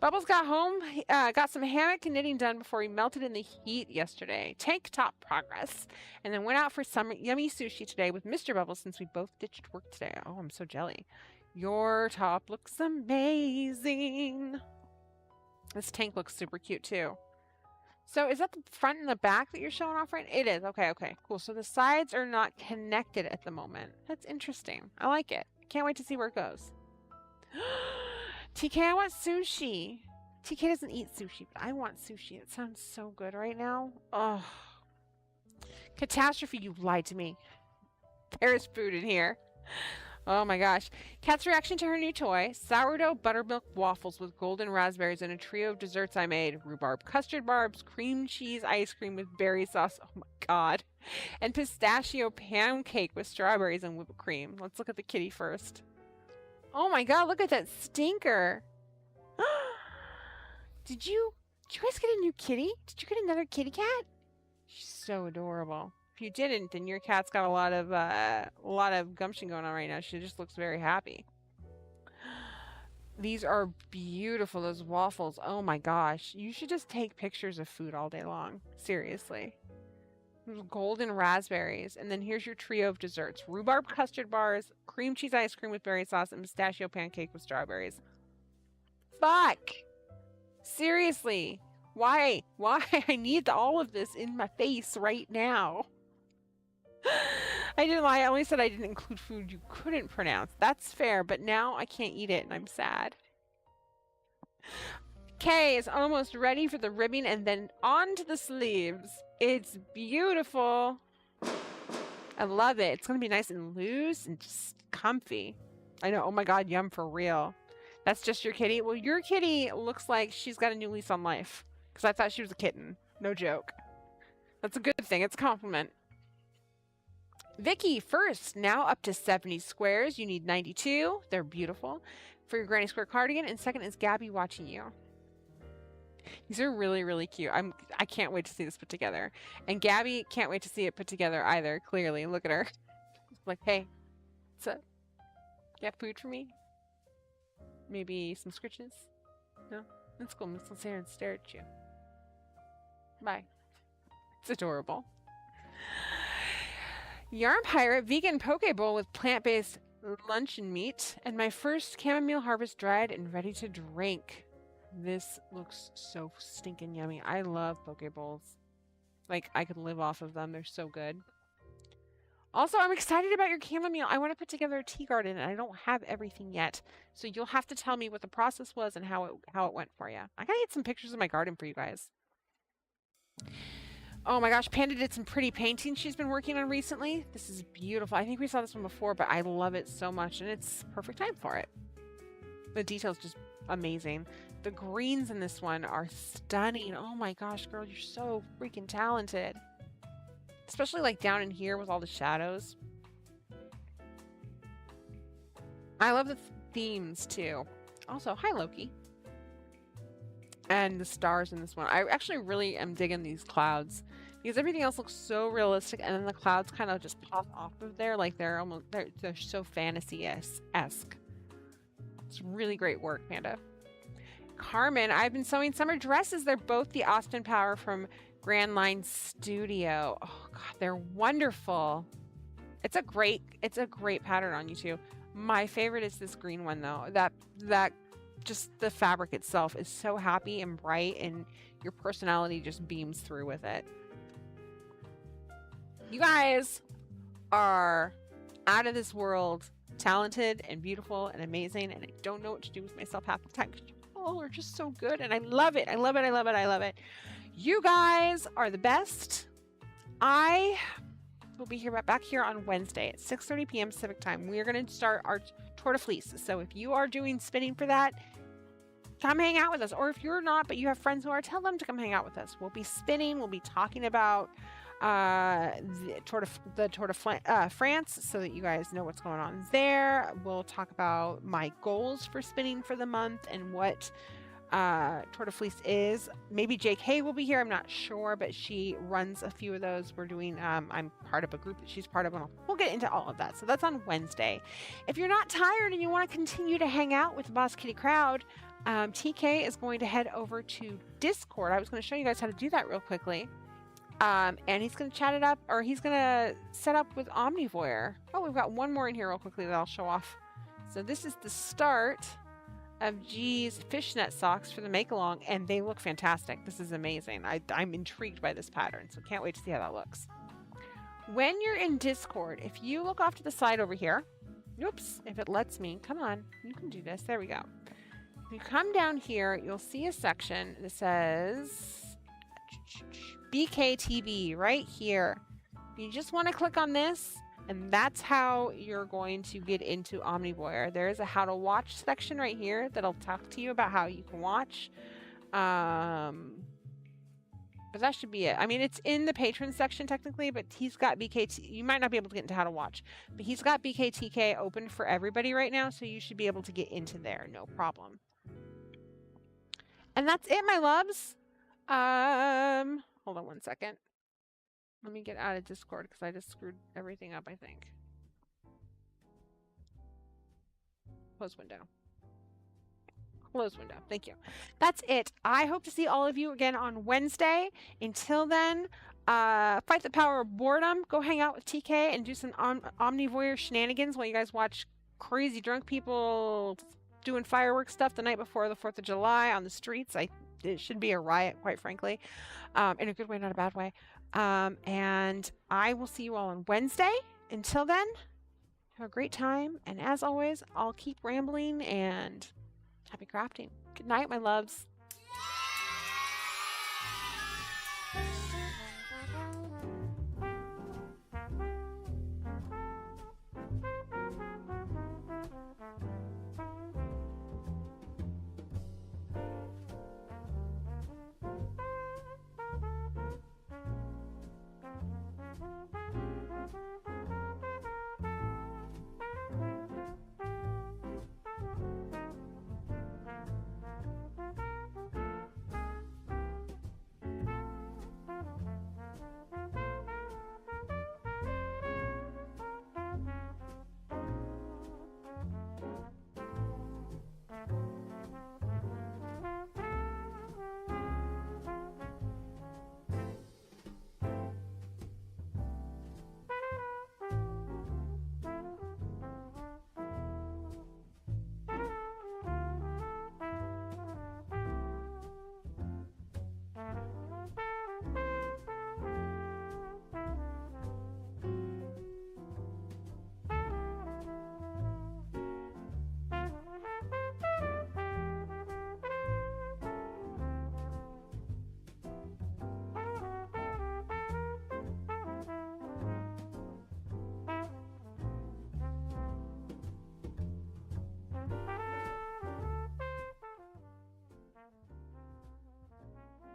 [SPEAKER 2] Bubbles got home, got some hammock knitting done before he melted in the heat yesterday. Tank top progress. And then went out for some yummy sushi today with Mr. Bubbles since we both ditched work today. Oh, I'm so jelly. Your top looks amazing. This tank looks super cute too. So is that the front and the back that you're showing off right now? It is. Okay, okay, cool. So the sides are not connected at the moment. That's interesting. I like it. Can't wait to see where it goes. TK, I want sushi. TK doesn't eat sushi, but I want sushi. It sounds so good right now. Oh. Catastrophe, you lied to me. There's food in here. Oh my gosh. Kat's reaction to her new toy. Sourdough buttermilk waffles with golden raspberries and a trio of desserts I made. Rhubarb custard barbs, cream cheese ice cream with berry sauce. Oh my god. And pistachio pancake with strawberries and whipped cream. Let's look at the kitty first. Oh my god, look at that stinker. Did you guys get a new kitty? Did you get another kitty cat? She's so adorable. If you didn't, then your cat's got a lot of gumption going on right now. She just looks very happy. These are beautiful, those waffles. Oh my gosh. You should just take pictures of food all day long. Seriously. Golden raspberries. And then here's your trio of desserts. Rhubarb custard bars, cream cheese ice cream with berry sauce, and pistachio pancake with strawberries. Fuck! Seriously. Why? Why? I need all of this in my face right now. I didn't lie. I only said I didn't include food you couldn't pronounce. That's fair, but now I can't eat it and I'm sad. Kay is almost ready for the ribbing and then on to the sleeves. It's beautiful. I love it. It's going to be nice and loose and just comfy. I know. Oh my god, yum for real. That's just your kitty? Well, your kitty looks like she's got a new lease on life. Because I thought she was a kitten. No joke. That's a good thing. It's a compliment. Vicky, first, now up to 70 squares. You need 92. They're beautiful. For your granny square cardigan. And second is Gabby watching you. These are really, really cute. I can't wait to see this put together. And Gabby can't wait to see it put together either, clearly. Look at her. Like, hey, what's up? You have food for me? Maybe some scritches? No? That's cool. I'm just gonna sit here and stare at you. Bye. It's adorable. Yarn Pirate vegan poke bowl with plant-based luncheon meat and my first chamomile harvest dried and ready to drink. This looks so stinking yummy. I love poke bowls. Like, I could live off of them. They're so good. Also, I'm excited about your chamomile. I want to put together a tea garden and I don't have everything yet. So you'll have to tell me what the process was and how it went for you. I gotta get some pictures of my garden for you guys. Oh my gosh, Panda did some pretty paintings she's been working on recently. This is beautiful. I think we saw this one before, but I love it so much and it's perfect time for it. The detail's just amazing. The greens in this one are stunning. Oh my gosh, girl, you're so freaking talented. Especially like down in here with all the shadows. I love the themes too. Also, hi Loki. And the stars in this one. I actually really am digging these clouds because everything else looks so realistic and then the clouds kind of just pop off of there like they're so fantasy-esque. It's really great work, Panda. Carmen, I've been sewing summer dresses. They're both the Austin Power from Grand Line Studio. Oh God, they're wonderful. It's a great pattern on you too. My favorite is this green one though. That just the fabric itself is so happy and bright, and your personality just beams through with it. You guys are out of this world, talented and beautiful and amazing, and I don't know what to do with myself half the time. Oh, are just so good, and I love it. I love it. I love it. I love it. You guys are the best. I will be back here on Wednesday at 6:30 p.m. Pacific time. We are going to start our Tour de Fleece. So if you are doing spinning for that, come hang out with us. Or if you're not, but you have friends who are, tell them to come hang out with us. We'll be spinning. We'll be talking about the Tour de France, so that you guys know what's going on there. We'll talk about my goals for spinning for the month and what Tour de Fleece is. Maybe JK will be here, I'm not sure, but she runs a few of those. We're doing I'm part of a group that she's part of, and we'll get into all of that. So that's on Wednesday. If you're not tired and you want to continue to hang out with the Boss Kitty crowd, TK is going to head over to Discord. I was going to show you guys how to do that real quickly. And he's going to chat it up, or he's going to set up with Omnivoyer. Oh, we've got one more in here real quickly that I'll show off. So this is the start of G's fishnet socks for the make-along, and they look fantastic. This is amazing. I'm intrigued by this pattern, so can't wait to see how that looks. When you're in Discord, if you look off to the side over here, oops, if it lets me, come on, you can do this. There we go. If you come down here, you'll see a section that says BKTV right here. You just want to click on this, and that's how you're going to get into Omnivoyer. There is a how to watch section right here that'll talk to you about how you can watch. But that should be it. I mean, it's in the patron section technically, but he's got BKT. You might not be able to get into how to watch, but he's got BKTK open for everybody right now, so you should be able to get into there, no problem. And that's it, my loves. Hold on one second. Let me get out of Discord because I just screwed everything up, I think. Close window. Close window. Thank you. That's it. I hope to see all of you again on Wednesday. Until then, fight the power of boredom. Go hang out with TK and do some Omnivoyer shenanigans while you guys watch crazy drunk people doing fireworks stuff the night before the 4th of July on the streets. It should be a riot, quite frankly, in a good way, not a bad way. And I will see you all on Wednesday. Until then, have a great time. And as always, I'll keep rambling, and happy crafting. Good night, my loves.